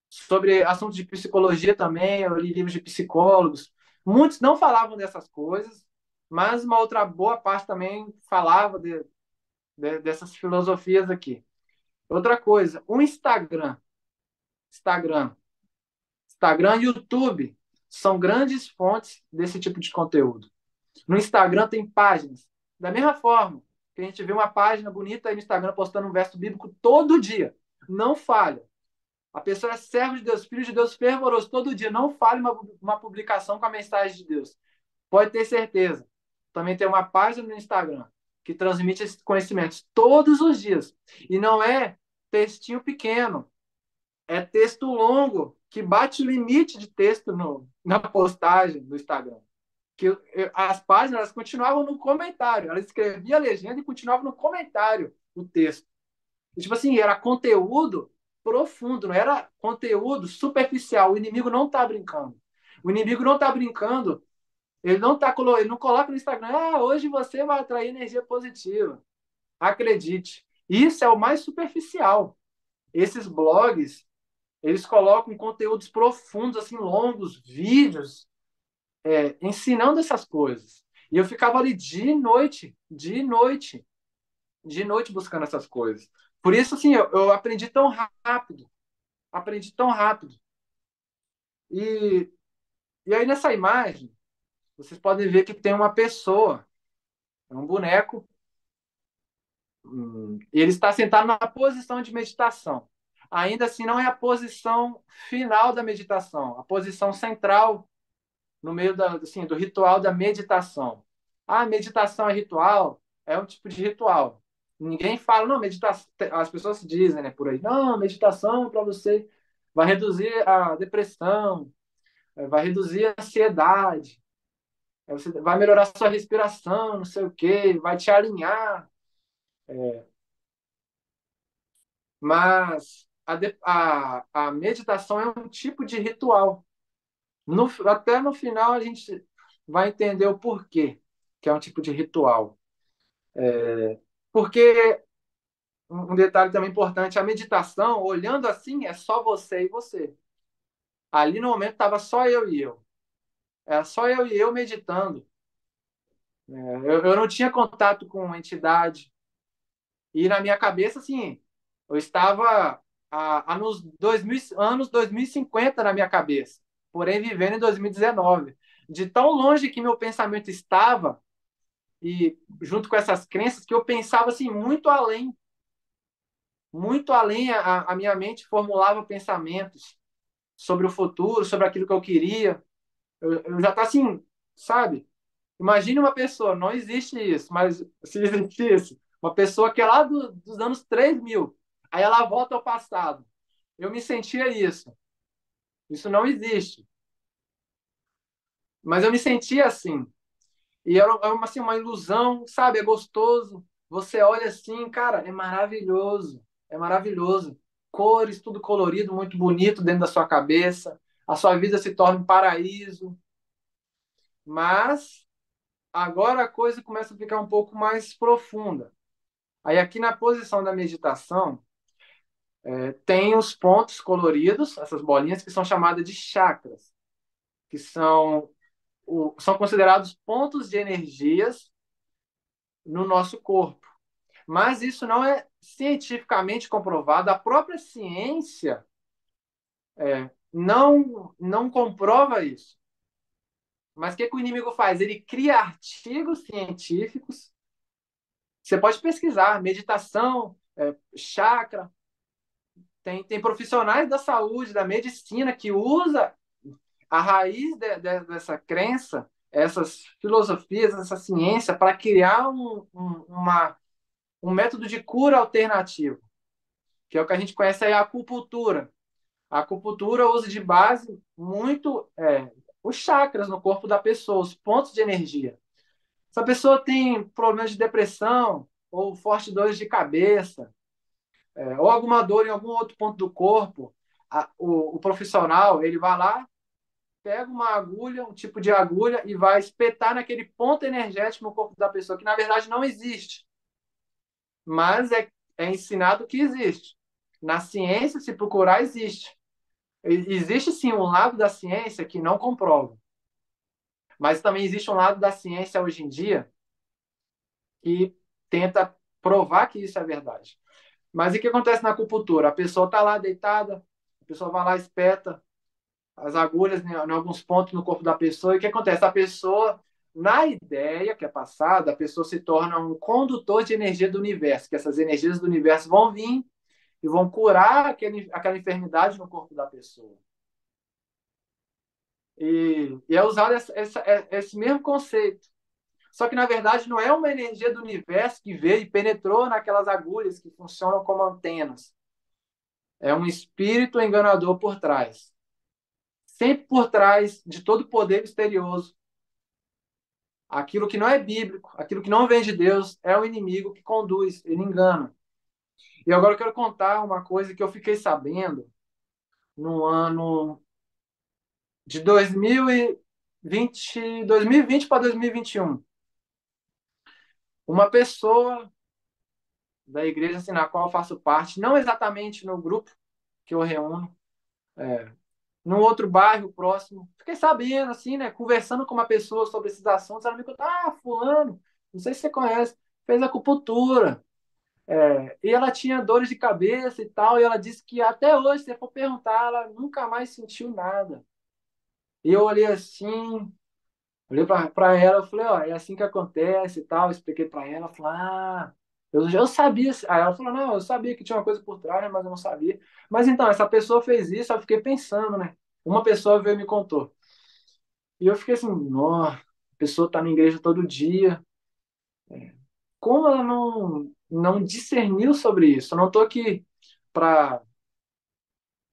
Sobre assuntos de psicologia também, eu li livros de psicólogos. Muitos não falavam dessas coisas, mas uma outra boa parte também falava dessas filosofias aqui. Outra coisa, o Instagram, Instagram e YouTube são grandes fontes desse tipo de conteúdo. No Instagram tem páginas. Da mesma forma que a gente vê uma página bonita aí no Instagram postando um verso bíblico todo dia. Não falha. A pessoa é servo de Deus, filho de Deus fervoroso todo dia. Não fale uma publicação com a mensagem de Deus. Pode ter certeza. Também tem uma página no Instagram que transmite esses conhecimentos todos os dias. E não é textinho pequeno, é texto longo, que bate o limite de texto na postagem do Instagram. As páginas elas continuavam no comentário. Ela escrevia a legenda e continuava no comentário o texto. E, tipo assim, era conteúdo profundo, não era conteúdo superficial. O inimigo não está brincando. O inimigo não está brincando. Ele não coloca no Instagram, hoje você vai atrair energia positiva. Acredite. Isso é o mais superficial. Esses blogs, eles colocam conteúdos profundos, assim, longos, vídeos, ensinando essas coisas. E eu ficava ali de noite buscando essas coisas. Por isso, assim, eu aprendi tão rápido. Aprendi tão rápido. E, e aí, nessa imagem, vocês podem ver que tem uma pessoa, é um boneco, e ele está sentado na posição de meditação. Ainda assim, não é a posição final da meditação, a posição central no meio assim, do ritual da meditação. Meditação é ritual? É um tipo de ritual. Ninguém fala, não, meditação. As pessoas dizem, né, por aí, não, meditação para você vai reduzir a depressão, vai reduzir a ansiedade, você vai melhorar a sua respiração, não sei o quê, vai te alinhar. Mas a meditação é um tipo de ritual. Até no final a gente vai entender o porquê que é um tipo de ritual. Porque um detalhe também importante, a meditação, olhando assim, é só você e você. Ali no momento estava só eu e eu. Era só eu e eu meditando. Eu não tinha contato com entidade. E na minha cabeça, assim, eu estava nos 2000, anos 2050 na minha cabeça. porém vivendo em 2019. De tão longe que meu pensamento estava, e junto com essas crenças, que eu pensava assim, muito além. Muito além, a minha mente formulava pensamentos sobre o futuro, sobre aquilo que eu queria. Eu já tá assim, sabe? Imagine uma pessoa, não existe isso, mas se existisse, uma pessoa que é lá dos anos 3000, aí ela volta ao passado. Eu me sentia isso. Isso não existe. Mas eu me sentia assim. E era assim, uma ilusão, sabe? É gostoso. Você olha assim, cara, é maravilhoso. É maravilhoso. Cores, tudo colorido, muito bonito dentro da sua cabeça. A sua vida se torna um paraíso. Mas agora a coisa começa a ficar um pouco mais profunda. Aí aqui na posição da meditação, tem os pontos coloridos, essas bolinhas que são chamadas de chakras, que são considerados pontos de energias no nosso corpo. Mas isso não é cientificamente comprovado. A própria ciência não comprova isso. Mas o que o inimigo faz? Ele cria artigos científicos. Você pode pesquisar, meditação, chakra. Tem profissionais da saúde, da medicina, que usa a raiz dessa crença, essas filosofias, essa ciência, para criar um método de cura alternativo, que é o que a gente conhece aí, a acupuntura. A acupuntura usa de base muito os chakras no corpo da pessoa, os pontos de energia. Se a pessoa tem problemas de depressão ou fortes dores de cabeça, ou alguma dor em algum outro ponto do corpo, o profissional ele vai lá, pega uma agulha, um tipo de agulha, e vai espetar naquele ponto energético no corpo da pessoa, que na verdade não existe, mas é ensinado que existe. Na ciência, se procurar, existe. Existe sim um lado da ciência que não comprova, mas também existe um lado da ciência hoje em dia que tenta provar que isso é verdade. Mas o que acontece na acupuntura? A pessoa está lá deitada, a pessoa vai lá, espeta as agulhas em alguns pontos no corpo da pessoa, e o que acontece? A pessoa, na ideia que é passada, a pessoa se torna um condutor de energia do universo, que essas energias do universo vão vir e vão curar aquela enfermidade no corpo da pessoa. E é usado esse mesmo conceito. Só que, na verdade, não é uma energia do universo que veio e penetrou naquelas agulhas que funcionam como antenas. É um espírito enganador por trás. Sempre por trás de todo poder misterioso. Aquilo que não é bíblico, aquilo que não vem de Deus, é o inimigo que conduz, ele engana. E agora eu quero contar uma coisa que eu fiquei sabendo no ano de 2020 para 2021. Uma pessoa da igreja assim, na qual eu faço parte, não exatamente no grupo que eu reúno, num outro bairro próximo. Fiquei sabendo, assim, né, conversando com uma pessoa sobre esses assuntos. Ela me contou, fulano, não sei se você conhece, fez acupuntura. E ela tinha dores de cabeça e tal, e ela disse que até hoje, se você for perguntar, ela nunca mais sentiu nada. E eu olhei assim, olhei para ela, eu falei, ó, é assim que acontece e tal, expliquei para ela, falei, eu sabia. Aí ela falou, não, eu sabia que tinha uma coisa por trás, né, mas eu não sabia. Mas então, essa pessoa fez isso, eu fiquei pensando, né? Uma pessoa veio e me contou. E eu fiquei assim, nossa, a pessoa tá na igreja todo dia. Como ela não discerniu sobre isso? Eu não tô aqui para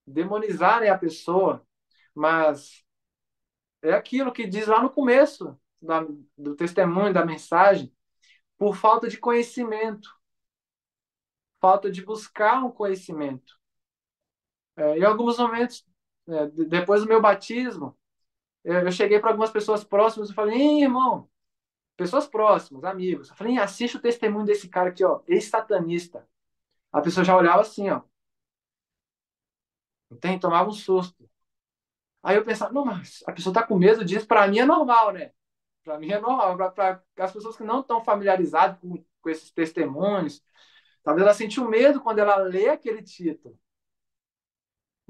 demonizar, né, a pessoa, mas é aquilo que diz lá no começo do testemunho, da mensagem, por falta de conhecimento, falta de buscar um conhecimento. Em alguns momentos, depois do meu batismo, eu cheguei para algumas pessoas próximas e falei, ei, irmão, pessoas próximas, amigos, eu falei, assiste o testemunho desse cara aqui, ó, ex-satanista. A pessoa já olhava assim, ó, entende? Tomava um susto. Aí eu pensava, não, mas a pessoa tá com medo disso, para mim é normal, né? Para mim é normal. Para as pessoas que não estão familiarizadas com esses testemunhos, talvez ela sentiu medo quando ela lê aquele título.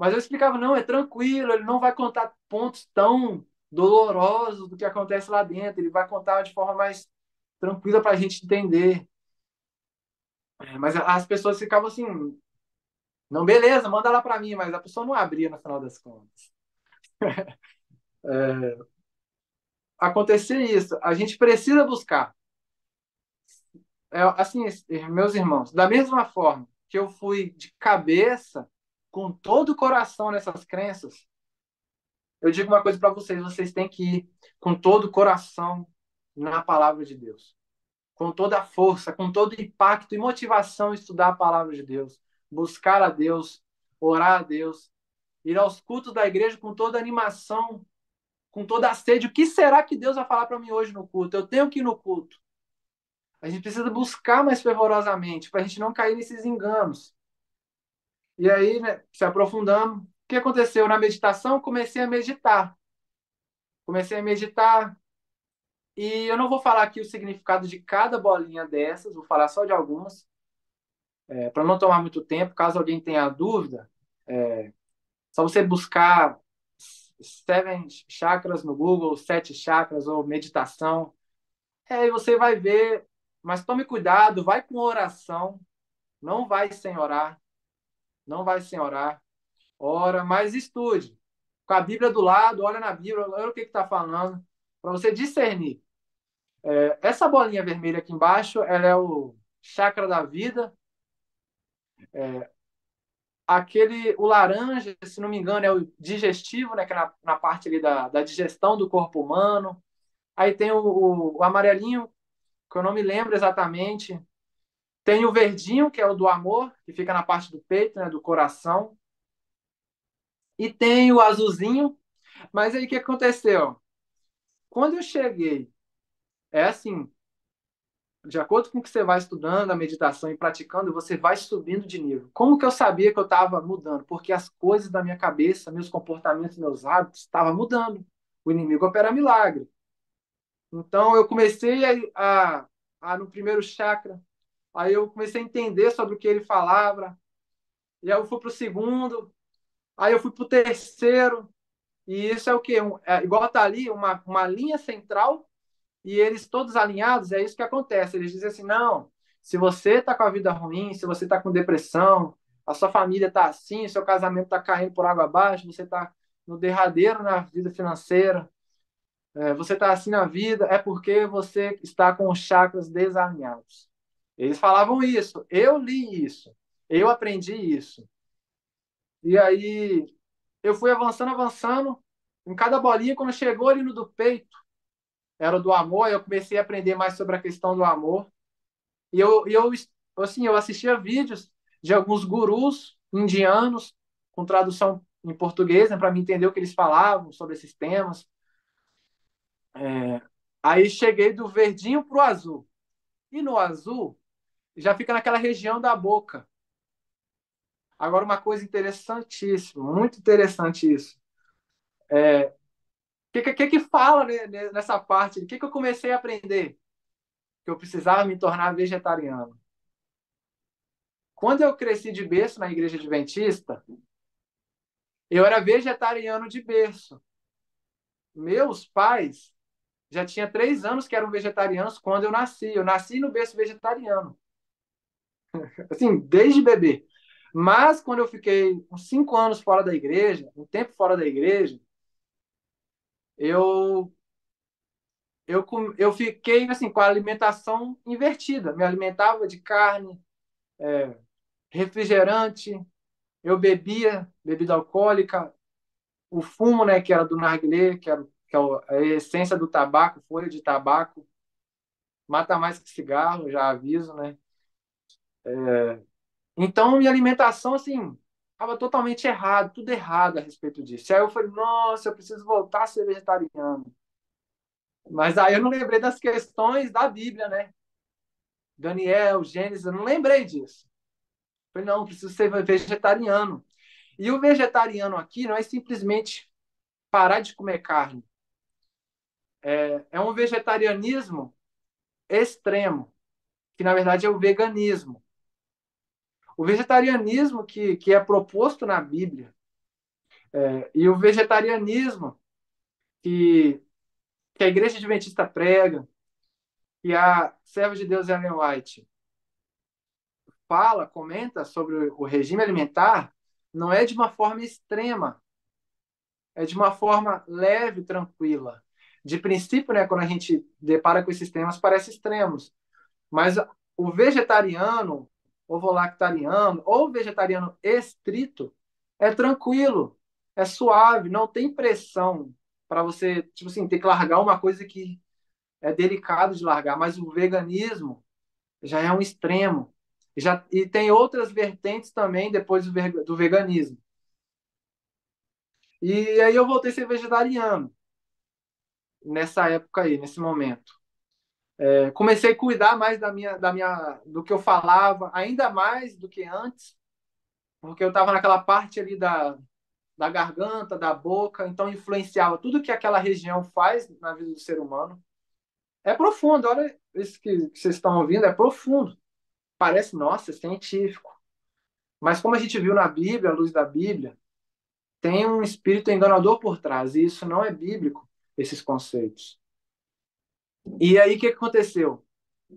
Mas eu explicava, não, é tranquilo, ele não vai contar pontos tão dolorosos do que acontece lá dentro, ele vai contar de forma mais tranquila para a gente entender. Mas as pessoas ficavam assim, não, beleza, manda lá para mim, mas a pessoa não abria no final das contas. Acontecer isso, a gente precisa buscar. Assim, meus irmãos, da mesma forma que eu fui de cabeça, com todo o coração nessas crenças, eu digo uma coisa para vocês: vocês têm que ir com todo o coração na palavra de Deus, com toda a força, com todo o impacto e motivação estudar a palavra de Deus, buscar a Deus, orar a Deus, ir aos cultos da igreja com toda a animação, com toda a sede. O que será que Deus vai falar para mim hoje no culto? Eu tenho que ir no culto. A gente precisa buscar mais fervorosamente para a gente não cair nesses enganos. E aí, né, se aprofundando, o que aconteceu na meditação? Comecei a meditar. Comecei a meditar e eu não vou falar aqui o significado de cada bolinha dessas, vou falar só de algumas, para não tomar muito tempo. Caso alguém tenha dúvida, só você buscar Seven Chakras no Google, sete chakras ou meditação. Aí você vai ver, mas tome cuidado, vai com oração, não vai sem orar, não vai sem orar. Ora, mas estude. Com a Bíblia do lado, olha na Bíblia, olha o que está falando, para você discernir. Essa bolinha vermelha aqui embaixo, ela é o chakra da vida. O laranja, se não me engano, é o digestivo, né, que é na parte ali da digestão do corpo humano. Aí tem o amarelinho, que eu não me lembro exatamente. Tem o verdinho, que é o do amor, que fica na parte do peito, né, do coração. E tem o azulzinho. Mas aí o que aconteceu? Quando eu cheguei, é assim, de acordo com o que você vai estudando a meditação e praticando, você vai subindo de nível. Como que eu sabia que eu estava mudando? Porque as coisas da minha cabeça, meus comportamentos, meus hábitos estavam mudando. O inimigo opera milagre. Então eu comecei no primeiro chakra, aí eu comecei a entender sobre o que ele falava, e aí eu fui para o segundo, aí eu fui para o terceiro, e isso é o quê? Igual tá ali, uma linha central e eles todos alinhados, é isso que acontece. Eles dizem assim: não, se você está com a vida ruim, se você está com depressão, a sua família está assim, seu casamento está caindo por água abaixo, você está no derradeiro na vida financeira, você está assim na vida, é porque você está com os chakras desalinhados. Eles falavam isso, eu li isso, eu aprendi isso. E aí eu fui avançando, avançando, em cada bolinha, quando chegou ali no do peito, era do amor, eu comecei a aprender mais sobre a questão do amor. Assim, eu assistia vídeos de alguns gurus indianos com tradução em português, né, para me entender o que eles falavam sobre esses temas. Aí cheguei do verdinho para o azul. E no azul, já fica naquela região da boca. Agora, uma coisa interessantíssima, muito interessante isso. O que fala, né, nessa parte? O que eu comecei a aprender? Que eu precisava me tornar vegetariano. Quando eu cresci de berço na igreja adventista, eu era vegetariano de berço. Meus pais já tinham 3 anos que eram vegetarianos quando eu nasci. Eu nasci no berço vegetariano, assim, desde bebê. Mas quando eu fiquei uns 5 anos fora da igreja, um tempo fora da igreja, eu eu fiquei assim com a alimentação invertida. Me alimentava de carne, refrigerante, eu bebia bebida alcoólica, o fumo, né, que era do narguilé, que é a essência do tabaco, folha de tabaco, mata mais que cigarro, já aviso, né? Então, minha alimentação, assim, estava totalmente errado, tudo errado a respeito disso. Aí eu falei, nossa, eu preciso voltar a ser vegetariano. Mas aí eu não lembrei das questões da Bíblia, né? Daniel, Gênesis, eu não lembrei disso. Eu falei, não, preciso ser vegetariano. E o vegetariano aqui não é simplesmente parar de comer carne. É um vegetarianismo extremo, que na verdade é o veganismo. O vegetarianismo que é proposto na Bíblia, E o vegetarianismo que, que a Igreja Adventista prega, e a serva de Deus Ellen White comenta sobre o regime alimentar, não é de uma forma extrema, é de uma forma leve, tranquila. De princípio, né, quando a gente depara com esses temas, parece extremos. Mas o vegetariano, ovo-lactariano, ou vegetariano estrito, é tranquilo, é suave, não tem pressão para você, tipo assim, ter que largar uma coisa que é delicado de largar. Mas o veganismo já é um extremo. E tem outras vertentes também depois do veganismo. E aí eu voltei a ser vegetariano nessa época aí, nesse momento. Comecei a cuidar mais do que eu falava, ainda mais do que antes, porque eu estava naquela parte ali da garganta, da boca, então influenciava tudo que aquela região faz na vida do ser humano. É profundo, olha isso que vocês estão ouvindo, é profundo. Parece, nossa, é científico. Mas como a gente viu na Bíblia, à luz da Bíblia, tem um espírito enganador por trás, e isso não é bíblico, esses conceitos. E aí, o que aconteceu?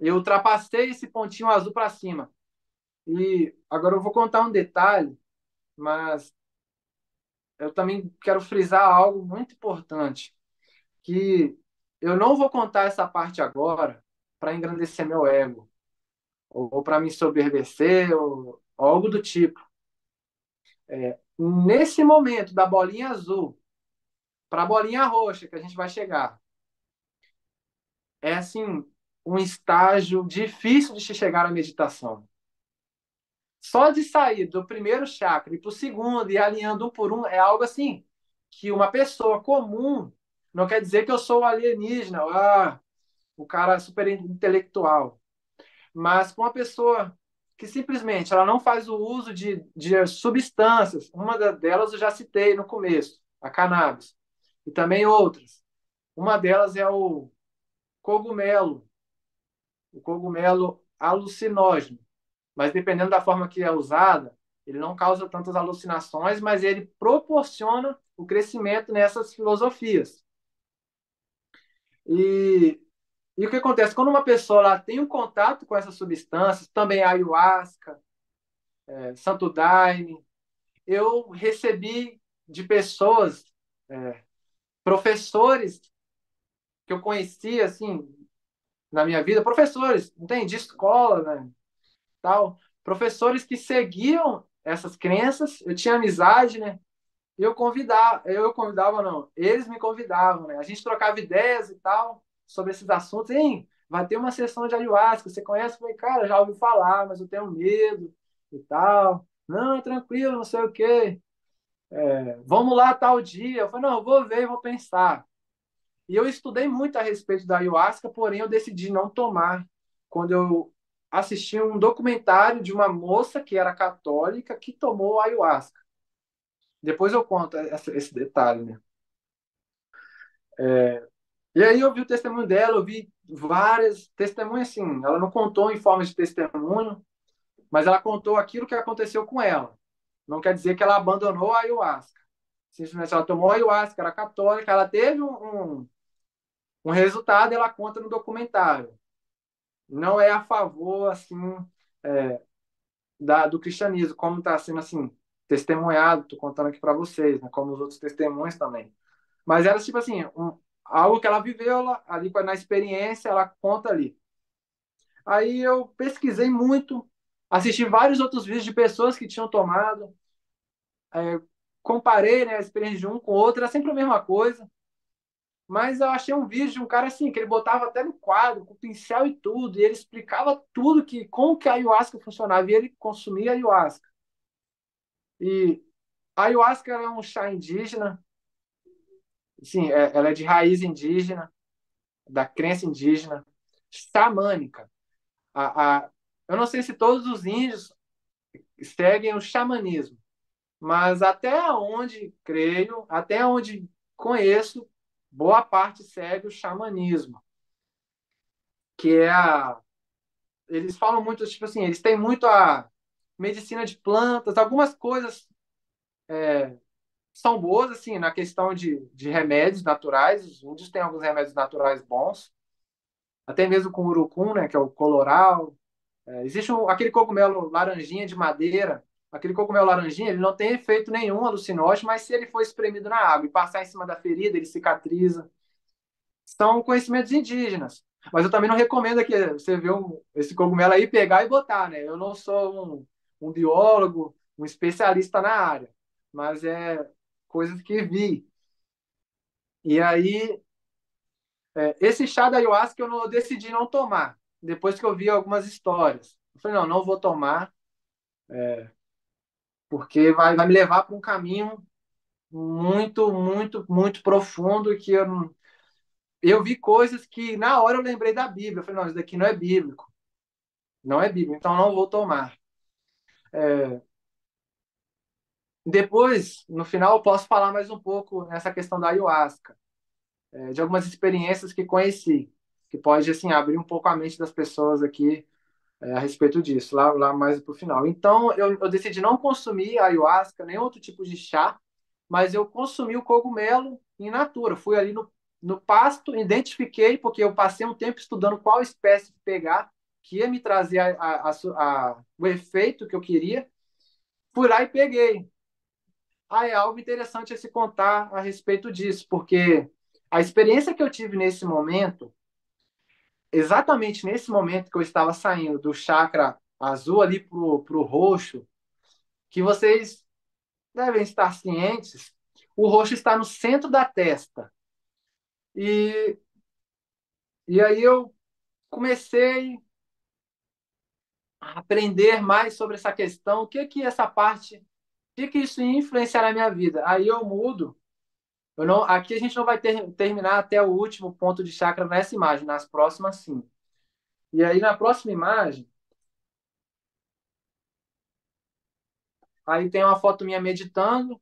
Eu ultrapassei esse pontinho azul para cima. E agora eu vou contar um detalhe, mas eu também quero frisar algo muito importante, que eu não vou contar essa parte agora para engrandecer meu ego, ou para me ensoberbecer, ou algo do tipo. Nesse momento da bolinha azul para a bolinha roxa que a gente vai chegar, é assim um estágio difícil de se chegar à meditação. Só de sair do primeiro chakra e para o segundo e alinhando um por um é algo assim que uma pessoa comum não quer dizer que eu sou alienígena, o cara super intelectual, mas com uma pessoa que simplesmente ela não faz o uso de substâncias, uma delas eu já citei no começo, a cannabis, e também outras. Uma delas é cogumelo, o cogumelo alucinógeno, mas dependendo da forma que é usada, ele não causa tantas alucinações, mas ele proporciona o crescimento nessas filosofias. E, e o que acontece? Quando uma pessoa lá tem um contato com essas substâncias, também a ayahuasca, Santo Daime, eu recebi de pessoas, professores que eu conhecia, assim, na minha vida, professores, não tem, de escola, né? Tal, professores que seguiam essas crenças, eu tinha amizade, né? E eu convidava não, eles me convidavam, né? A gente trocava ideias e tal sobre esses assuntos. Hein, vai ter uma sessão de ayahuasca, você conhece? Eu falei, cara, já ouvi falar, mas eu tenho medo e tal. Não, é tranquilo, não sei o quê. Vamos lá tal dia. Eu falei, não, eu vou ver, vou pensar. E eu estudei muito a respeito da ayahuasca, porém eu decidi não tomar. Quando eu assisti um documentário de uma moça que era católica que tomou ayahuasca. Depois eu conto esse detalhe, né? E aí eu vi o testemunho dela, eu vi várias testemunhas assim. Ela não contou em forma de testemunho, mas ela contou aquilo que aconteceu com ela. Não quer dizer que ela abandonou a ayahuasca. Simplesmente ela tomou a ayahuasca, era católica, ela teve um resultado, ela conta no documentário. Não é a favor assim do cristianismo, como está sendo assim testemunhado. Estou contando aqui para vocês, né, como os outros testemunhos também. Mas era tipo assim, algo que ela viveu ali na experiência, ela conta ali. Aí eu pesquisei muito, assisti vários outros vídeos de pessoas que tinham tomado, comparei, né, a experiência de um com o outro, era sempre a mesma coisa. Mas eu achei um vídeo de um cara assim, que ele botava até no quadro, com pincel e tudo, e ele explicava tudo, como que a ayahuasca funcionava, e ele consumia ayahuasca. E a ayahuasca é um chá indígena, sim, ela é de raiz indígena, da crença indígena, xamânica. A, a, eu não sei se todos os índios seguem o xamanismo, mas até onde creio, até onde conheço, boa parte segue o xamanismo, que é eles falam muito, tipo assim, eles têm muito a medicina de plantas, algumas coisas são boas, assim, na questão de remédios naturais. Os índios têm alguns remédios naturais bons, até mesmo com urucum, né, que é o coloral. Existe aquele cogumelo laranjinha de madeira. Aquele cogumelo laranjinha, ele não tem efeito nenhum alucinógeno, mas se ele for espremido na água e passar em cima da ferida, ele cicatriza. São conhecimentos indígenas. Mas eu também não recomendo que você ver esse cogumelo aí, pegar e botar, né? Eu não sou um biólogo, um especialista na área, mas é coisas que vi. E aí, esse chá da ayahuasca eu decidi não tomar, depois que eu vi algumas histórias. Eu falei, não, não vou tomar, porque vai me levar para um caminho muito, muito, muito profundo e que eu vi coisas que na hora eu lembrei da Bíblia. Eu falei, não, isso daqui não é bíblico. Não é bíblico, então não vou tomar. Depois, no final, eu posso falar mais um pouco nessa questão da ayahuasca, de algumas experiências que conheci, que pode assim abrir um pouco a mente das pessoas aqui a respeito disso, lá mais para o final. Então, eu decidi não consumir a ayahuasca, nem outro tipo de chá, mas eu consumi o cogumelo in natura. Fui ali no pasto, identifiquei, porque eu passei um tempo estudando qual espécie pegar, que ia me trazer o efeito que eu queria. Fui lá e peguei. É algo interessante a se contar a respeito disso, porque a experiência que eu tive nesse momento, exatamente nesse momento que eu estava saindo do chakra azul ali pro roxo, que vocês devem estar cientes, o roxo está no centro da testa. E, e aí eu comecei a aprender mais sobre essa questão, o que que essa parte, o que que isso ia influenciar na minha vida. Aí eu mudo. Eu não, aqui a gente não vai terminar até o último ponto de chakra nessa imagem, nas próximas sim. E aí na próxima imagem, aí tem uma foto minha meditando,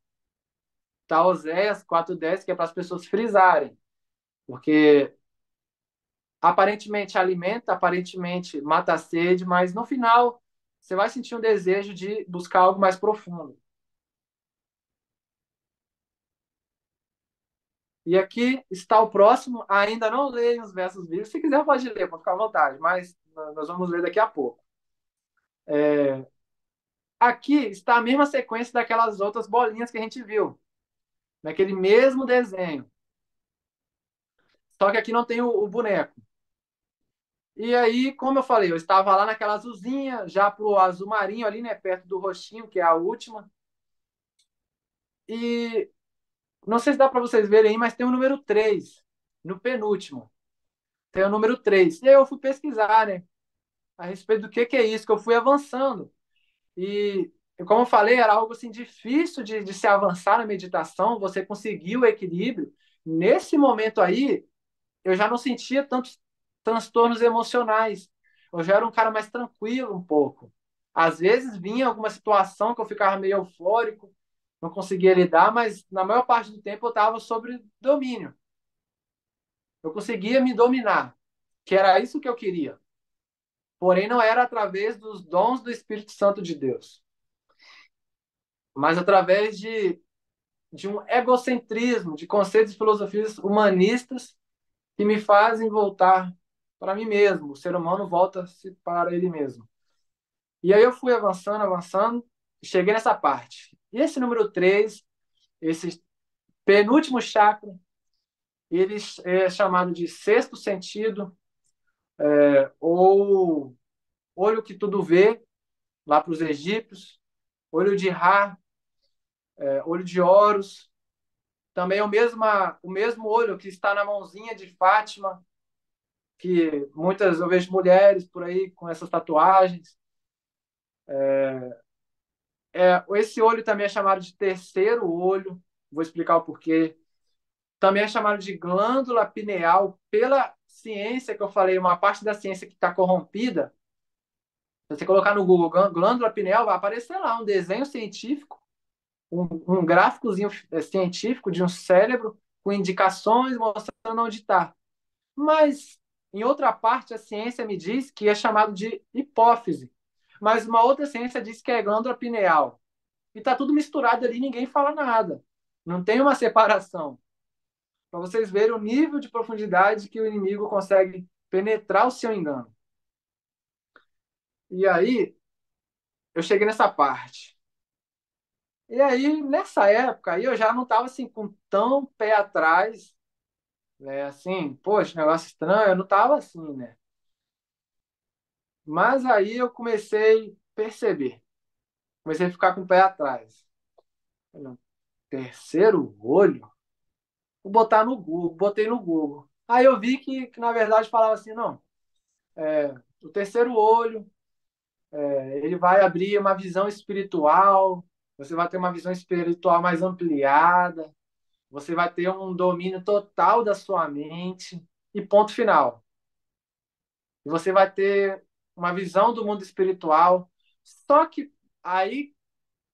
tá Oséias 4:10, que é para as pessoas frisarem, porque aparentemente alimenta, aparentemente mata a sede, mas no final você vai sentir um desejo de buscar algo mais profundo. E aqui está o próximo, ainda não leio os versos bíblicos, se quiser pode ler, pode ficar à vontade, mas nós vamos ler daqui a pouco. Aqui está a mesma sequência daquelas outras bolinhas que a gente viu, naquele mesmo desenho. Só que aqui não tem o boneco. E aí, como eu falei, eu estava lá naquela azulzinha, já pro azul marinho ali, né, perto do roxinho, que é a última. E não sei se dá para vocês verem aí, mas tem o número 3 no penúltimo. Tem o número 3. E aí eu fui pesquisar, né, a respeito do que é isso, que eu fui avançando. E, como eu falei, era algo assim difícil de se avançar na meditação, você conseguir o equilíbrio. Nesse momento aí, eu já não sentia tantos transtornos emocionais. Eu já era um cara mais tranquilo um pouco. Às vezes vinha alguma situação que eu ficava meio eufórico, não conseguia lidar, mas na maior parte do tempo eu estava sobre domínio. Eu conseguia me dominar, que era isso que eu queria. Porém, não era através dos dons do Espírito Santo de Deus, mas através de um egocentrismo, de conceitos e filosofias humanistas que me fazem voltar para mim mesmo. O ser humano volta-se para ele mesmo. E aí eu fui avançando, avançando, e cheguei nessa parte. E esse número 3, esse penúltimo chakra, ele é chamado de sexto sentido, ou olho que tudo vê, lá para os egípcios, olho de Ra, olho de Horus. Também é o mesmo olho que está na mãozinha de Fátima, que muitas eu vejo mulheres por aí com essas tatuagens. Esse olho também é chamado de terceiro olho, vou explicar o porquê. Também é chamado de glândula pineal, pela ciência que eu falei, uma parte da ciência que está corrompida. Se você colocar no Google glândula pineal, vai aparecer lá um desenho científico, um gráficozinho científico de um cérebro com indicações mostrando onde está. Mas, em outra parte, a ciência me diz que é chamado de hipófise. Mas uma outra ciência diz que é glândula pineal. E está tudo misturado ali, ninguém fala nada. Não tem uma separação. Para vocês verem o nível de profundidade que o inimigo consegue penetrar o seu engano. E aí, eu cheguei nessa parte. E aí, nessa época, aí eu já não estava assim, com tão pé atrás, né? Assim, poxa, negócio estranho, eu não estava assim, né? Mas aí eu comecei a perceber, comecei a ficar com o pé atrás. Falei, terceiro olho? Vou botar no Google, botei no Google. Aí eu vi que na verdade falava assim, não, o terceiro olho, ele vai abrir uma visão espiritual, você vai ter uma visão espiritual mais ampliada, você vai ter um domínio total da sua mente e ponto final. E você vai ter uma visão do mundo espiritual. Só que aí,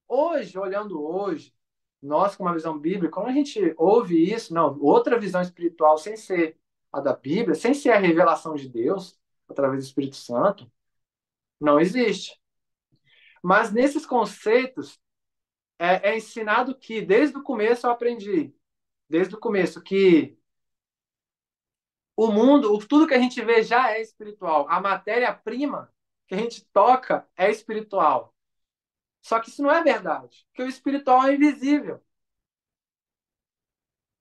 hoje, olhando hoje, nós com uma visão bíblica, quando a gente ouve isso, não, outra visão espiritual sem ser a da Bíblia, sem ser a revelação de Deus, através do Espírito Santo, não existe. Mas nesses conceitos é ensinado que, desde o começo eu aprendi, desde o começo, que o mundo, tudo que a gente vê já é espiritual. A matéria-prima que a gente toca é espiritual. Só que isso não é verdade, porque o espiritual é invisível.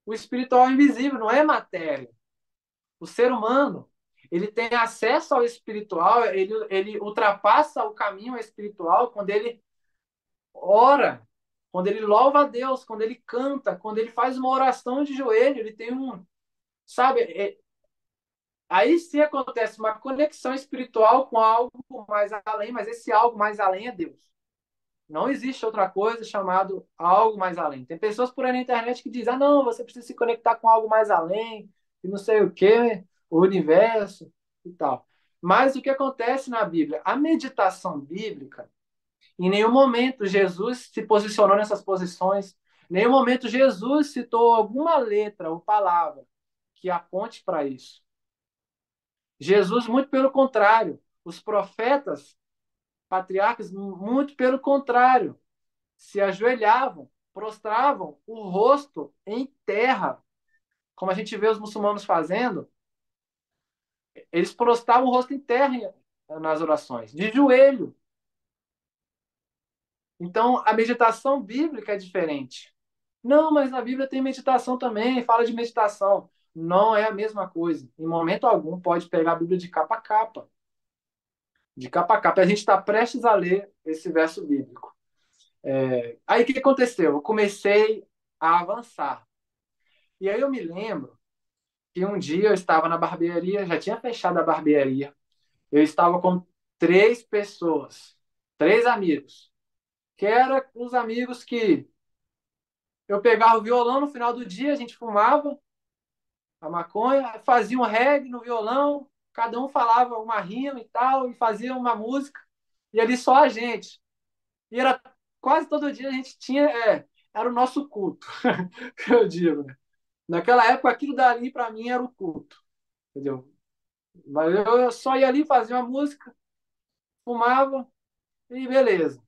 O espiritual é invisível, não é matéria. O ser humano, ele tem acesso ao espiritual, ele ultrapassa o caminho espiritual quando ele ora, quando ele louva a Deus, quando ele canta, quando ele faz uma oração de joelho, ele tem um, sabe, aí sim acontece uma conexão espiritual com algo mais além, mas esse algo mais além é Deus. Não existe outra coisa chamado algo mais além. Tem pessoas por aí na internet que dizem, ah, não, você precisa se conectar com algo mais além, e não sei o quê, o universo e tal. Mas o que acontece na Bíblia? A meditação bíblica, em nenhum momento Jesus se posicionou nessas posições, em nenhum momento Jesus citou alguma letra ou palavra que aponte para isso. Jesus, muito pelo contrário, os profetas, patriarcas, muito pelo contrário, se ajoelhavam, prostravam o rosto em terra, como a gente vê os muçulmanos fazendo, eles prostravam o rosto em terra nas orações, de joelho. Então, a meditação bíblica é diferente. Não, mas na Bíblia tem meditação também, fala de meditação. Não é a mesma coisa. Em momento algum, pode pegar a Bíblia de capa a capa. De capa a capa. A gente está prestes a ler esse verso bíblico. Aí o que aconteceu? Eu comecei a avançar. E aí eu me lembro que um dia eu estava na barbearia, já tinha fechado a barbearia. Eu estava com três pessoas, três amigos, que eram os amigos que eu pegava o violão no final do dia, a gente fumava a maconha, fazia um reggae no violão, cada um falava uma rima e tal, e fazia uma música, e ali só a gente. E era quase todo dia a gente tinha, era o nosso culto, que eu digo, né? Naquela época, aquilo dali para mim era o culto, entendeu? Mas eu só ia ali, fazia uma música, fumava e beleza.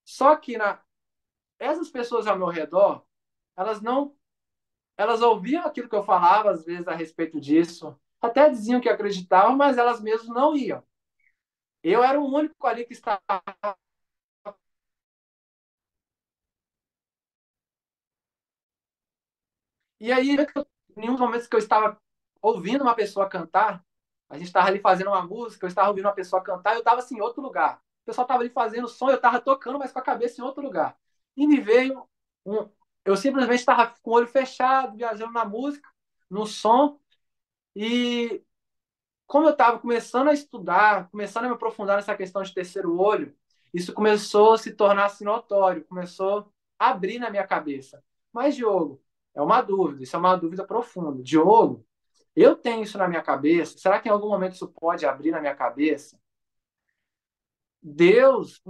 Só que essas pessoas ao meu redor, elas não, elas ouviam aquilo que eu falava às vezes a respeito disso, até diziam que acreditavam, mas elas mesmas não iam. Eu era o único ali que estava. E aí, em uns momentos que eu estava ouvindo uma pessoa cantar, a gente estava ali fazendo uma música, eu estava ouvindo uma pessoa cantar, eu estava assim, em outro lugar. O pessoal estava ali fazendo som, eu estava tocando, mas com a cabeça em outro lugar. E me veio um. Eu simplesmente estava com o olho fechado, viajando na música, no som, e como eu estava começando a estudar, começando a me aprofundar nessa questão de terceiro olho, isso começou a se tornar assim, notório, começou a abrir na minha cabeça. Mas, Diogo, é uma dúvida, isso é uma dúvida profunda. Diogo, eu tenho isso na minha cabeça, será que em algum momento isso pode abrir na minha cabeça? Deus,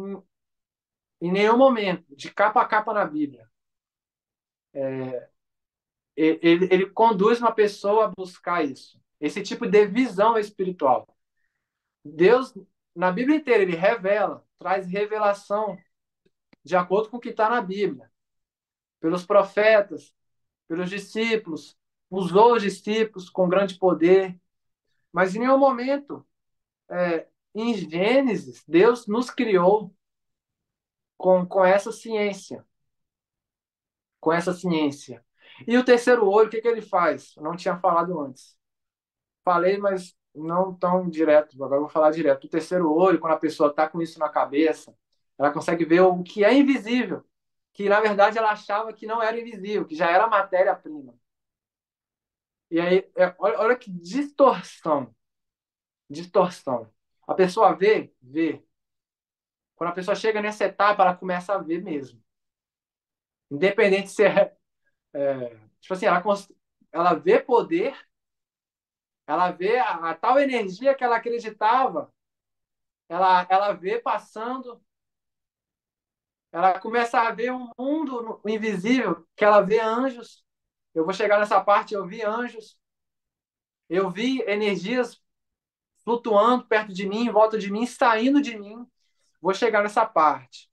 em nenhum momento, de capa a capa na Bíblia, ele conduz uma pessoa a buscar isso, esse tipo de visão espiritual. Deus, na Bíblia inteira, ele revela, traz revelação de acordo com o que está na Bíblia. pelos profetas, pelos discípulos, usou os discípulos com grande poder, mas em nenhum momento, em Gênesis, Deus nos criou com essa ciência, com essa ciência. E o terceiro olho, o que ele faz? Eu não tinha falado antes. Falei, mas não tão direto. Agora eu vou falar direto. O terceiro olho, quando a pessoa está com isso na cabeça, ela consegue ver o que é invisível, que na verdade ela achava que não era invisível, que já era matéria-prima. E aí, olha que distorção. Distorção. A pessoa vê. Quando a pessoa chega nessa etapa, ela começa a ver mesmo. Independente se tipo assim, ela vê poder, ela vê a tal energia que ela acreditava, ela vê passando, ela começa a ver um mundo invisível, que ela vê anjos. Eu vou chegar nessa parte, eu vi anjos, eu vi energias flutuando perto de mim, em volta de mim, saindo de mim. Vou chegar nessa parte.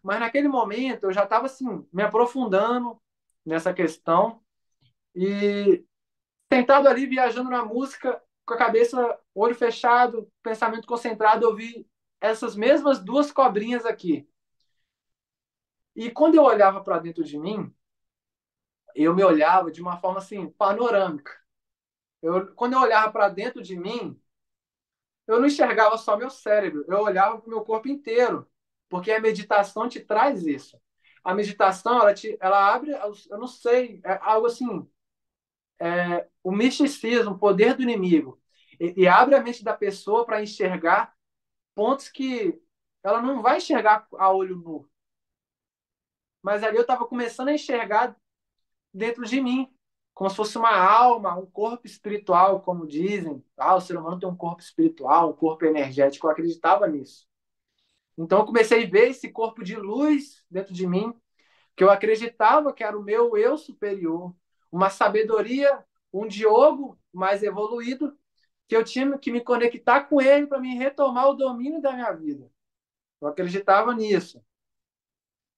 Mas naquele momento eu já estava assim, me aprofundando nessa questão e sentado ali, viajando na música, com a cabeça, olho fechado, pensamento concentrado, eu vi essas mesmas duas cobrinhas aqui. E quando eu olhava para dentro de mim, eu me olhava de uma forma assim, panorâmica. Quando eu olhava para dentro de mim, eu não enxergava só meu cérebro, eu olhava para o meu corpo inteiro, porque a meditação te traz isso. A meditação, ela abre, eu não sei, é algo assim, o misticismo, o poder do inimigo, e abre a mente da pessoa para enxergar pontos que ela não vai enxergar a olho nu. Mas ali eu estava começando a enxergar dentro de mim, como se fosse uma alma, um corpo espiritual, como dizem. O ser humano tem um corpo espiritual, um corpo energético. Eu acreditava nisso. Então eu comecei a ver esse corpo de luz dentro de mim, que eu acreditava que era o meu eu superior, uma sabedoria, um Diogo mais evoluído, que eu tinha que me conectar com ele para me retomar o domínio da minha vida. Eu acreditava nisso.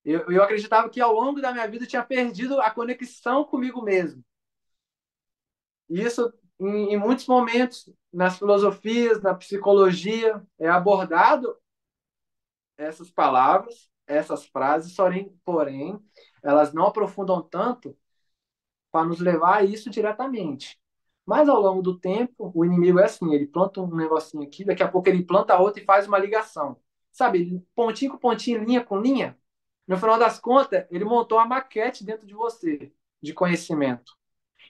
Eu acreditava que ao longo da minha vida eu tinha perdido a conexão comigo mesmo. E isso, em muitos momentos, nas filosofias, na psicologia, é abordado essas palavras, essas frases, porém, elas não aprofundam tanto para nos levar a isso diretamente. Mas ao longo do tempo, o inimigo é assim, ele planta um negocinho aqui, daqui a pouco ele planta outro e faz uma ligação. Sabe, pontinho com pontinho, linha com linha. No final das contas, ele montou uma maquete dentro de você, de conhecimento.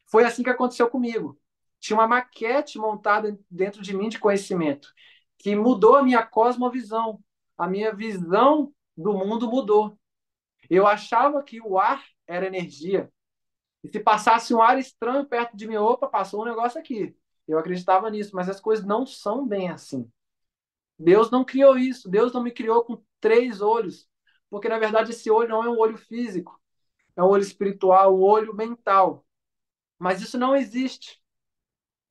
Foi assim que aconteceu comigo. Tinha uma maquete montada dentro de mim de conhecimento, que mudou a minha cosmovisão. A minha visão do mundo mudou. Eu achava que o ar era energia. E se passasse um ar estranho perto de mim, opa, passou um negócio aqui. Eu acreditava nisso, mas as coisas não são bem assim. Deus não criou isso. Deus não me criou com três olhos. Porque, na verdade, esse olho não é um olho físico. É um olho espiritual, um olho mental. Mas isso não existe.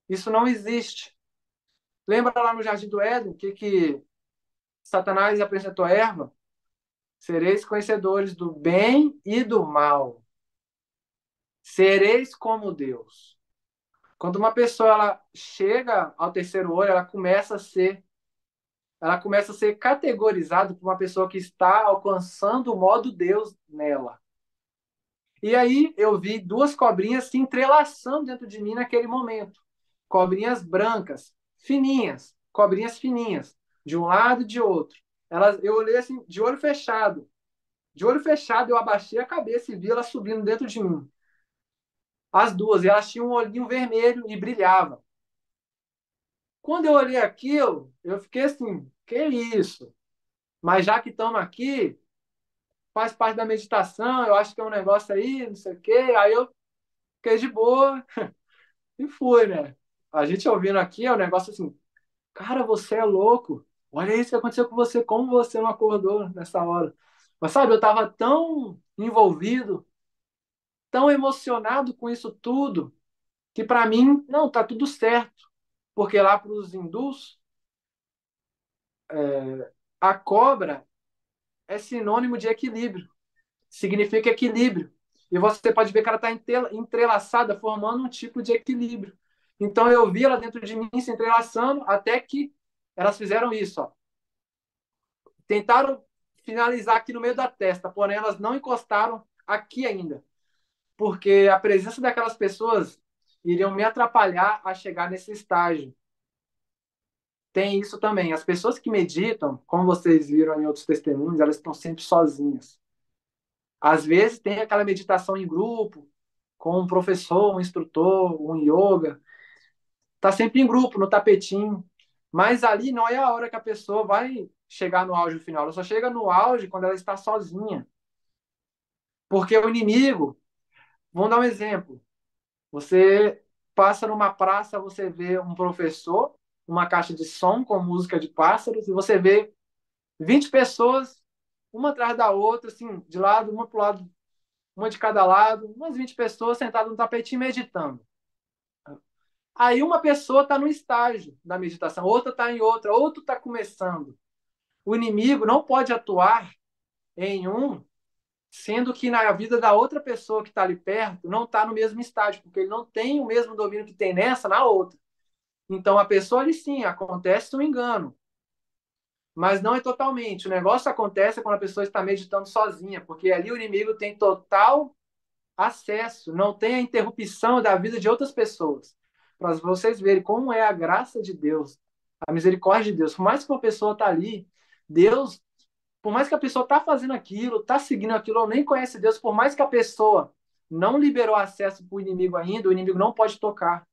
Isso não existe. Lembra lá no Jardim do Éden, que Satanás apresentou a erva? Sereis conhecedores do bem e do mal. Sereis como Deus. Quando uma pessoa ela chega ao terceiro olho, ela começa a ser categorizada por uma pessoa que está alcançando o modo Deus nela. E aí eu vi duas cobrinhas se entrelaçando dentro de mim naquele momento. Cobrinhas brancas, fininhas, cobrinhas fininhas, de um lado e de outro. Eu olhei assim, de olho fechado. De olho fechado, eu abaixei a cabeça e vi elas subindo dentro de mim. As duas, e elas tinham um olhinho vermelho e brilhava. Quando eu olhei aquilo, eu fiquei assim, que isso? Mas já que estamos aqui, faz parte da meditação, eu acho que é um negócio aí, não sei o quê. Aí eu fiquei de boa e fui, né? A gente ouvindo aqui é um negócio assim, cara, você é louco. Olha isso que aconteceu com você, como você não acordou nessa hora. Mas sabe, eu estava tão envolvido, tão emocionado com isso tudo, que para mim, não, tá tudo certo. Porque lá para os hindus, a cobra é sinônimo de equilíbrio. Significa equilíbrio. e você pode ver que ela está entrelaçada, formando um tipo de equilíbrio. Então eu vi ela dentro de mim se entrelaçando até que elas fizeram isso, ó. Tentaram finalizar aqui no meio da testa, porém elas não encostaram aqui ainda, porque a presença daquelas pessoas iriam me atrapalhar a chegar nesse estágio. Tem isso também. As pessoas que meditam, como vocês viram em outros testemunhos, elas estão sempre sozinhas. Às vezes tem aquela meditação em grupo, com um professor, um instrutor, um yoga. Está sempre em grupo, no tapetinho. Mas ali não é a hora que a pessoa vai chegar no auge final. Ela só chega no auge quando ela está sozinha. Porque o inimigo, vamos dar um exemplo. Você passa numa praça, você vê um professor, uma caixa de som com música de pássaros, e você vê 20 pessoas, uma atrás da outra, assim, de lado, uma para o lado, uma de cada lado, umas 20 pessoas sentadas no tapetinho meditando. Aí uma pessoa está no estágio da meditação, outra está em outra, outro está começando. O inimigo não pode atuar em um, sendo que na vida da outra pessoa que está ali perto não está no mesmo estágio, porque ele não tem o mesmo domínio que tem nessa na outra. Então a pessoa ali sim, acontece um engano, mas não é totalmente. O negócio acontece quando a pessoa está meditando sozinha, porque ali o inimigo tem total acesso, não tem a interrupção da vida de outras pessoas. Para vocês verem como é a graça de Deus, a misericórdia de Deus. Por mais que uma pessoa está ali, Deus, por mais que a pessoa está fazendo aquilo, está seguindo aquilo, ou nem conhece Deus, por mais que a pessoa não liberou acesso para o inimigo ainda, o inimigo não pode tocar.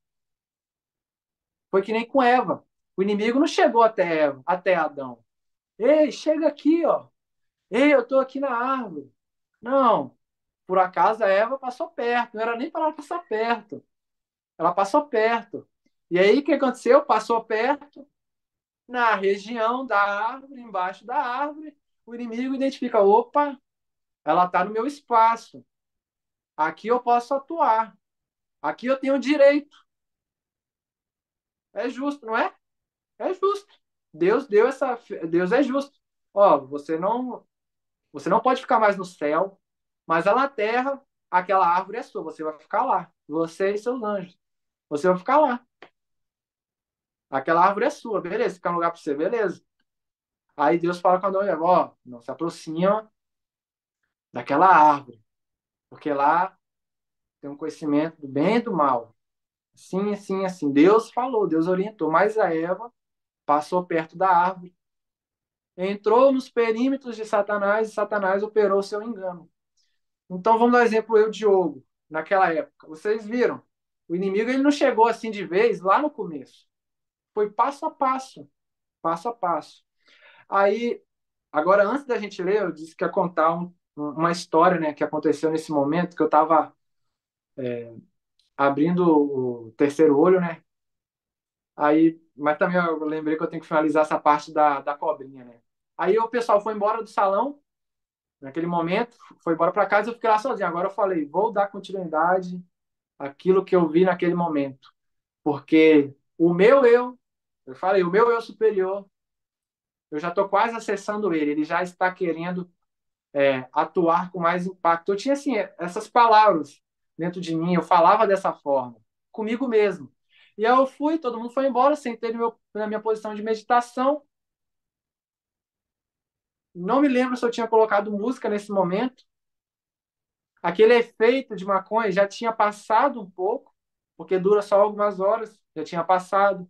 Foi que nem com Eva. O inimigo não chegou até Eva, até Adão. Ei, chega aqui, ó. Ei, eu estou aqui na árvore. Não, por acaso a Eva passou perto, não era nem para ela passar perto. Ela passou perto. E aí o que aconteceu? Passou perto, na região da árvore, embaixo da árvore, o inimigo identifica: opa, ela está no meu espaço. Aqui eu posso atuar. Aqui eu tenho direito. É justo, não é? É justo. Deus deu essa. Deus é justo. Ó, você não pode ficar mais no céu, mas lá na terra, aquela árvore é sua. Você vai ficar lá. Você e seus anjos. Você vai ficar lá. Aquela árvore é sua, beleza. Fica um lugar para você, beleza. Aí Deus fala com Adão e Eva: ó, não se aproxima daquela árvore, porque lá tem um conhecimento do bem e do mal. Assim, assim, assim. Deus falou, Deus orientou, mas a Eva passou perto da árvore, entrou nos perímetros de Satanás e Satanás operou seu engano. Então vamos dar um exemplo, eu, Diogo, naquela época. Vocês viram, o inimigo ele não chegou assim de vez lá no começo. Foi passo a passo, passo a passo. Aí, agora, antes da gente ler, eu disse que ia contar uma história, né, que aconteceu nesse momento, que eu estava abrindo o terceiro olho, né? Aí, mas também eu lembrei que eu tenho que finalizar essa parte da cobrinha, né? Aí o pessoal foi embora do salão, naquele momento, foi embora para casa e eu fiquei lá sozinho. Agora eu falei, vou dar continuidade àquilo que eu vi naquele momento. Porque eu falei, o meu eu superior, eu já estou quase acessando ele, ele já está querendo atuar com mais impacto. Eu tinha assim essas palavras dentro de mim, eu falava dessa forma, comigo mesmo. E aí eu fui, todo mundo foi embora, sentei na minha posição de meditação. Não me lembro se eu tinha colocado música nesse momento. Aquele efeito de maconha já tinha passado um pouco, porque dura só algumas horas, já tinha passado.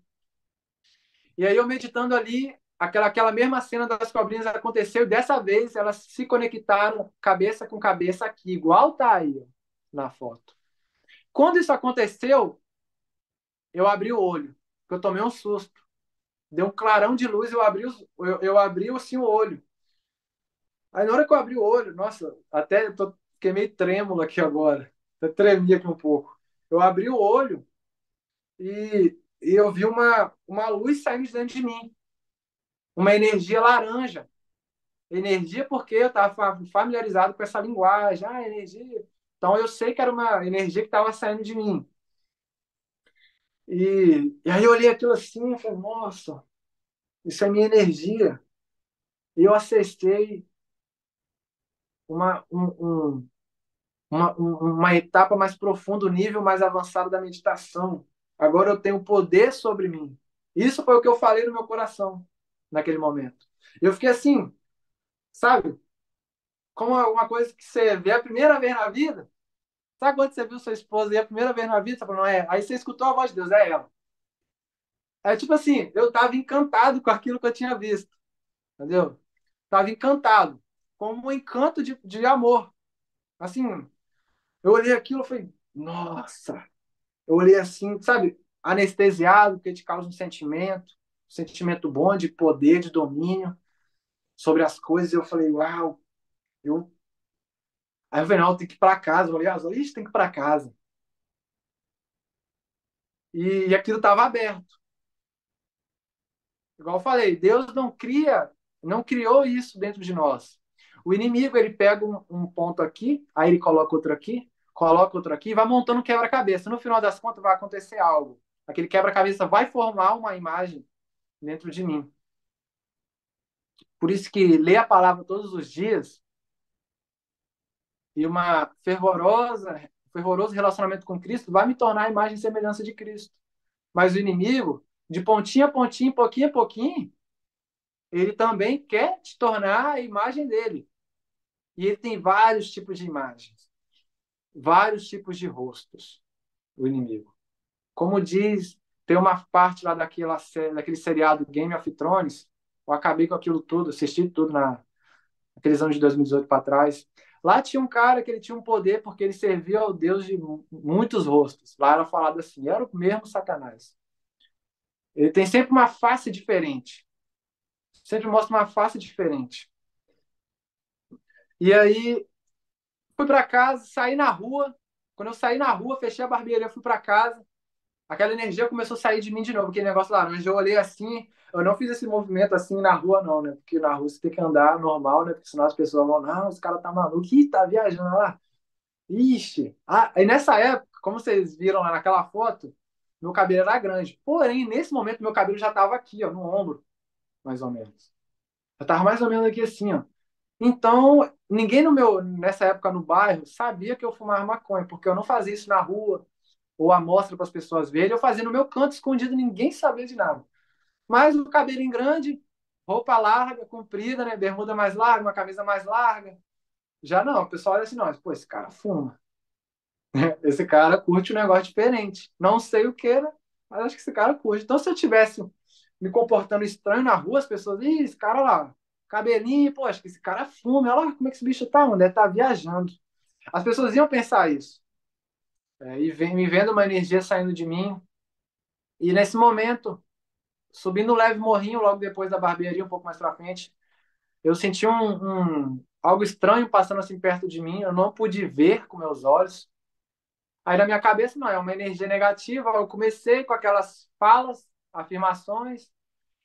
E aí eu meditando ali, aquela mesma cena das cobrinhas aconteceu, e dessa vez elas se conectaram cabeça com cabeça aqui, igual tá aí ó, na foto. Quando isso aconteceu, eu abri o olho, porque eu tomei um susto. Deu um clarão de luz, eu abri assim, o olho. Aí na hora que eu abri o olho, nossa, fiquei meio trêmulo aqui agora. Até tremi aqui um pouco. Eu abri o olho e eu vi uma luz saindo de dentro de mim. Uma energia laranja. Energia porque eu estava familiarizado com essa linguagem. Ah, energia. Então eu sei que era uma energia que estava saindo de mim. E aí eu olhei aquilo assim e falei, nossa, isso é minha energia. E eu acessei uma, um, um, uma etapa mais profunda, um nível mais avançado da meditação. Agora eu tenho poder sobre mim. Isso foi o que eu falei no meu coração naquele momento. Eu fiquei assim, sabe? Como uma coisa que você vê a primeira vez na vida. Sabe quando você viu sua esposa e a primeira vez na vida, você falou, não é? Aí você escutou a voz de Deus, é ela. É tipo assim, eu estava encantado com aquilo que eu tinha visto, entendeu? Estava encantado, como um encanto de amor. Assim, eu olhei aquilo e falei, nossa. Eu olhei assim, sabe, anestesiado, porque te causa um sentimento bom de poder, de domínio sobre as coisas. E eu falei, uau, eu. Aí eu falei, não, tem que ir para casa. Eu falei, tem que ir para casa. E aquilo estava aberto. Igual eu falei, Deus não criou isso dentro de nós. O inimigo, ele pega um ponto aqui, aí ele coloca outro aqui, e vai montando um quebra-cabeça. No final das contas, vai acontecer algo. Aquele quebra-cabeça vai formar uma imagem dentro de mim. Por isso que ler a palavra todos os dias e fervoroso relacionamento com Cristo vai me tornar a imagem e semelhança de Cristo. Mas o inimigo, de pontinha a pontinha, pouquinho a pouquinho, ele também quer te tornar a imagem dele. E ele tem vários tipos de imagens, vários tipos de rostos, o inimigo. Como diz, tem uma parte lá daquele seriado Game of Thrones, eu acabei com aquilo tudo, assisti tudo naqueles anos de 2018 para trás. Lá tinha um cara que ele tinha um poder porque ele servia ao Deus de muitos rostos. Lá era falado assim, era o mesmo Satanás. Ele tem sempre uma face diferente. Sempre mostra uma face diferente. E aí fui para casa, saí na rua. Quando eu saí na rua, fechei a barbearia, fui para casa. Aquela energia começou a sair de mim de novo, aquele negócio laranja. Eu olhei assim, eu não fiz esse movimento assim na rua, não, né? Porque na rua você tem que andar normal, né? Porque senão as pessoas vão, não, esse cara tá maluco, ih, tá viajando lá. Ixi. Ah, e nessa época, como vocês viram lá naquela foto, meu cabelo era grande. Porém, nesse momento, meu cabelo já tava aqui, ó, no ombro, mais ou menos. Eu tava mais ou menos aqui assim, ó. Então, ninguém nessa época no bairro sabia que eu fumava maconha, porque eu não fazia isso na rua ou à mostra para as pessoas verem, eu fazia no meu canto escondido, ninguém sabia de nada. Mas o cabelinho grande, roupa larga, comprida, né? Bermuda mais larga, uma camisa mais larga. Já não, o pessoal olha assim, não, pô, esse cara fuma. Esse cara curte um negócio diferente. Não sei o que, né? Mas acho que esse cara curte. Então, se eu tivesse me comportando estranho na rua, as pessoas, ih, esse cara lá, cabelinho, pô, acho que esse cara fuma. Olha lá como é que esse bicho tá, mano, deve estar viajando. As pessoas iam pensar isso. Me vendo uma energia saindo de mim. E nesse momento, subindo um leve morrinho, logo depois da barbearia, um pouco mais pra frente, eu senti algo estranho passando assim perto de mim. Eu não pude ver com meus olhos. Aí na minha cabeça, não, é uma energia negativa. Eu comecei com aquelas falas, afirmações.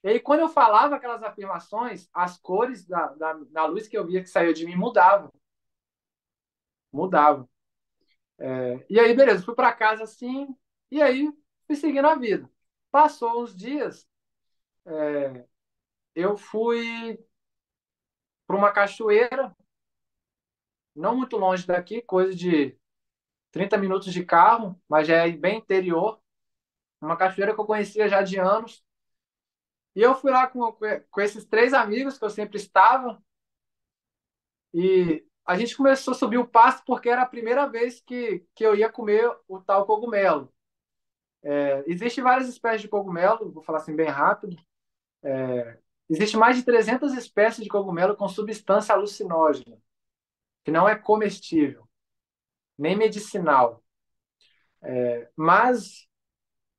E aí, quando eu falava aquelas afirmações, as cores da luz que eu via que saiu de mim mudavam. Mudavam. E aí, beleza, fui para casa assim. E aí, fui seguindo a vida. Passou uns dias, eu fui para uma cachoeira, não muito longe daqui, coisa de 30 minutos de carro, mas já é bem interior. Uma cachoeira que eu conhecia já de anos. E eu fui lá com esses três amigos que eu sempre estava, e a gente começou a subir o pasto porque era a primeira vez que eu ia comer o tal cogumelo. Existem várias espécies de cogumelo, vou falar assim bem rápido. Existe mais de 300 espécies de cogumelo com substância alucinógena, que não é comestível, nem medicinal. Mas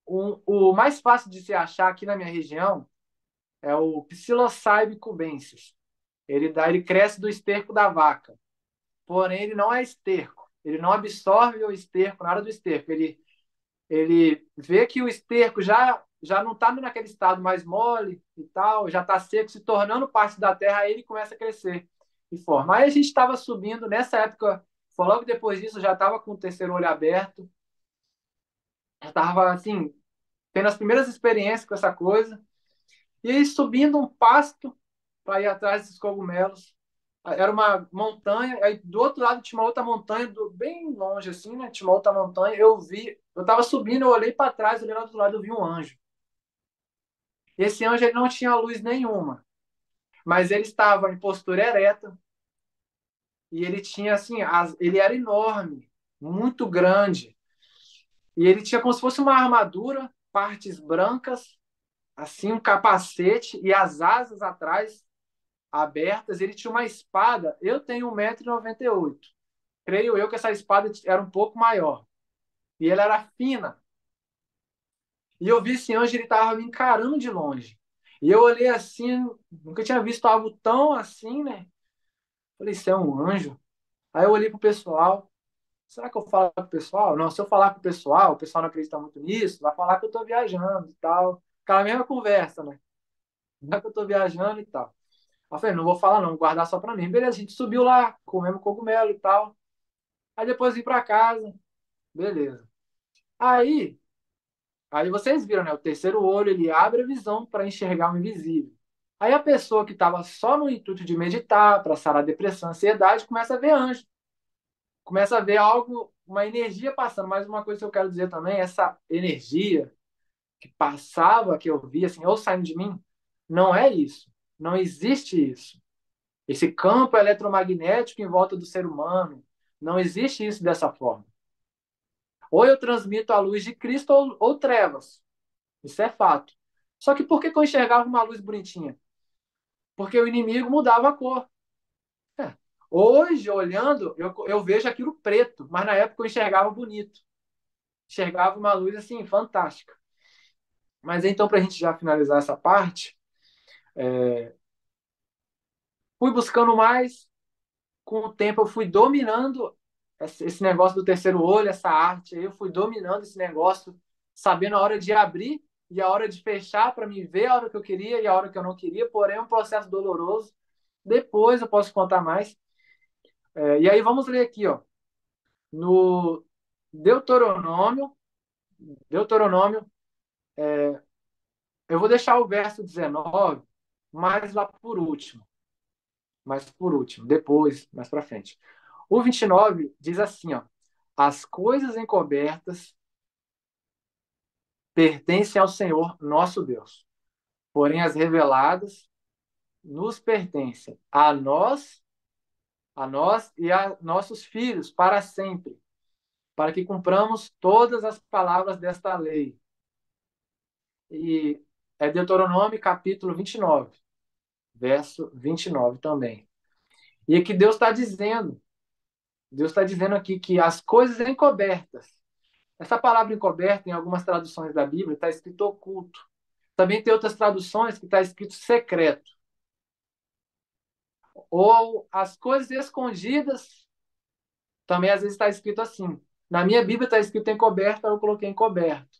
o mais fácil de se achar aqui na minha região é o Psilocybe cubensis. Ele cresce do esterco da vaca. Porém, ele não é esterco. Ele não absorve o esterco, nada do esterco. Ele vê que o esterco já não está naquele estado mais mole e tal, já está seco, se tornando parte da terra, aí ele começa a crescer e forma. Aí a gente estava subindo, nessa época, foi logo depois disso, eu já estava com o terceiro olho aberto, já estava, assim, tendo as primeiras experiências com essa coisa, e aí subindo um pasto para ir atrás desses cogumelos. Era uma montanha, aí do outro lado tinha uma outra montanha, bem longe assim, né? Tinha uma outra montanha, eu tava subindo, eu olhei para trás, olhei lá do outro lado, eu vi um anjo. Esse anjo ele não tinha luz nenhuma, mas ele estava em postura ereta e ele tinha assim, ele era enorme, muito grande, e ele tinha como se fosse uma armadura, partes brancas, assim, um capacete e as asas atrás abertas. Ele tinha uma espada, eu tenho 1,98 m. Creio eu que essa espada era um pouco maior. E ela era fina. E eu vi esse anjo, ele estava me encarando de longe. E eu olhei assim, nunca tinha visto algo tão assim, né? Falei, isso é um anjo. Aí eu olhei pro pessoal. Será que eu falo pro pessoal? Não, se eu falar pro pessoal, o pessoal não acredita muito nisso, vai falar que eu tô viajando e tal. Aquela mesma conversa, né? Não é que eu tô viajando e tal. Aí eu falei, não vou falar não, vou guardar só pra mim. Beleza, a gente subiu lá, comemos cogumelo e tal. Aí depois vim pra casa. Beleza. Aí Aí vocês viram, né? O terceiro olho ele abre a visão para enxergar o invisível. Aí a pessoa que estava só no intuito de meditar, para sarar a depressão, a ansiedade, começa a ver anjo, começa a ver algo, uma energia passando. Mas uma coisa que eu quero dizer também, essa energia que passava, que eu via, assim, ou saindo de mim, não é isso. Não existe isso. Esse campo eletromagnético em volta do ser humano, não existe isso dessa forma. Ou eu transmito a luz de Cristo ou trevas. Isso é fato. Só que por que eu enxergava uma luz bonitinha? Porque o inimigo mudava a cor. É. Hoje, olhando, eu vejo aquilo preto, mas na época eu enxergava bonito. Enxergava uma luz assim, fantástica. Mas então, para a gente já finalizar essa parte, fui buscando mais, com o tempo eu fui dominando esse negócio do terceiro olho, essa arte, aí eu fui dominando esse negócio, sabendo a hora de abrir e a hora de fechar para me ver a hora que eu queria e a hora que eu não queria, porém é um processo doloroso. Depois eu posso contar mais. E aí vamos ler aqui, ó, no Deuteronômio, Deuteronômio, eu vou deixar o verso 19 mais lá por último, depois, mais para frente. O 29 diz assim, ó: as coisas encobertas pertencem ao Senhor nosso Deus, porém as reveladas nos pertencem a nós e a nossos filhos para sempre, para que cumpramos todas as palavras desta lei. E é Deuteronômio capítulo 29, verso 29 também. E aqui Deus está dizendo aqui que as coisas encobertas, essa palavra encoberta, em algumas traduções da Bíblia, está escrito oculto. Também tem outras traduções que está escrito secreto. Ou as coisas escondidas, também às vezes está escrito assim. Na minha Bíblia está escrito encoberto, eu coloquei encoberto.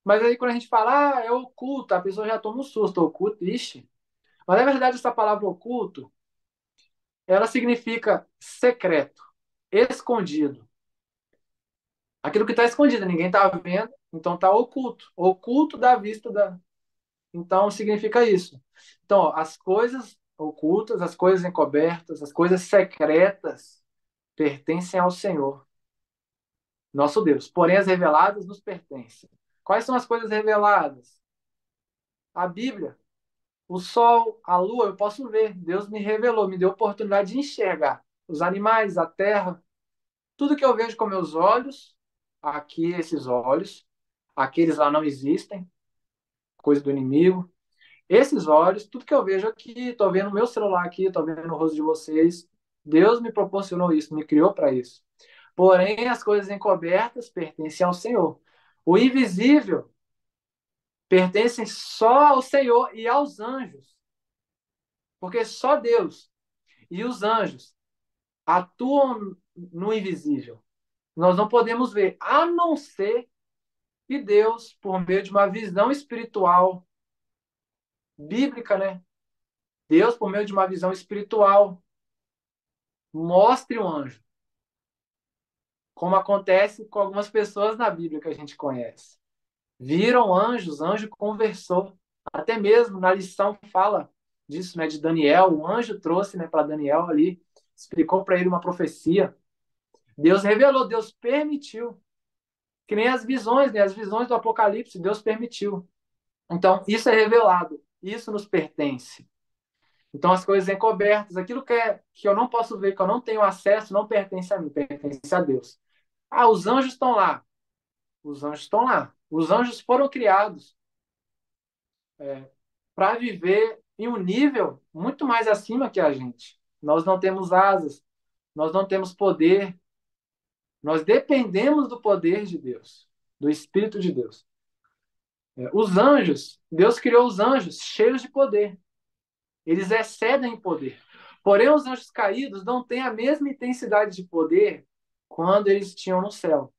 Mas aí quando a gente fala, é oculto, a pessoa já toma um susto, oculto, ixi. Mas na verdade essa palavra oculto, ela significa secreto, escondido. Aquilo que está escondido, ninguém está vendo, então está oculto. Oculto da vista da. Então significa isso. Então, ó, as coisas ocultas, as coisas encobertas, as coisas secretas pertencem ao Senhor, nosso Deus. Porém, as reveladas nos pertencem. Quais são as coisas reveladas? A Bíblia, o sol, a lua, eu posso ver. Deus me revelou, me deu a oportunidade de enxergar os animais, a terra, tudo que eu vejo com meus olhos, aqui esses olhos, aqueles lá não existem, coisa do inimigo. Esses olhos, tudo que eu vejo aqui, estou vendo meu celular aqui, estou vendo o rosto de vocês. Deus me proporcionou isso, me criou para isso. Porém, as coisas encobertas pertencem ao Senhor. O invisível pertence só ao Senhor e aos anjos, porque só Deus e os anjos atuam no invisível. Nós não podemos ver, a não ser que Deus, por meio de uma visão espiritual bíblica, né? Deus, por meio de uma visão espiritual, mostre um anjo, como acontece com algumas pessoas na Bíblia que a gente conhece. Viram anjos, anjo conversou. Até mesmo na lição fala disso, né, de Daniel. O anjo trouxe, né, para Daniel ali, explicou para ele uma profecia. Deus revelou, Deus permitiu. Que nem as visões, né, as visões do Apocalipse, Deus permitiu. Então, isso é revelado, isso nos pertence. Então, as coisas encobertas, aquilo que eu não posso ver, que eu não tenho acesso, não pertence a mim, pertence a Deus. Ah, os anjos estão lá. Os anjos estão lá. Os anjos foram criados para viver em um nível muito mais acima que a gente. Nós não temos asas, nós não temos poder, nós dependemos do poder de Deus, do Espírito de Deus. Os anjos, Deus criou os anjos cheios de poder. Eles excedem em poder. Porém, os anjos caídos não têm a mesma intensidade de poder quando eles tinham no céu.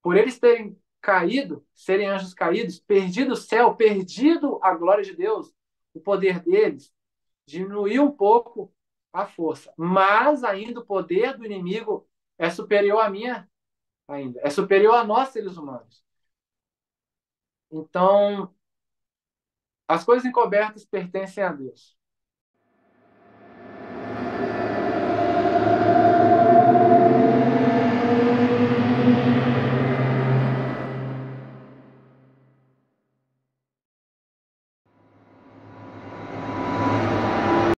Por eles terem caído, serem anjos caídos, perdido o céu, perdido a glória de Deus, o poder deles diminuiu um pouco a força. Mas ainda o poder do inimigo é superior à minha, ainda. É superior a nós, seres humanos. Então, as coisas encobertas pertencem a Deus.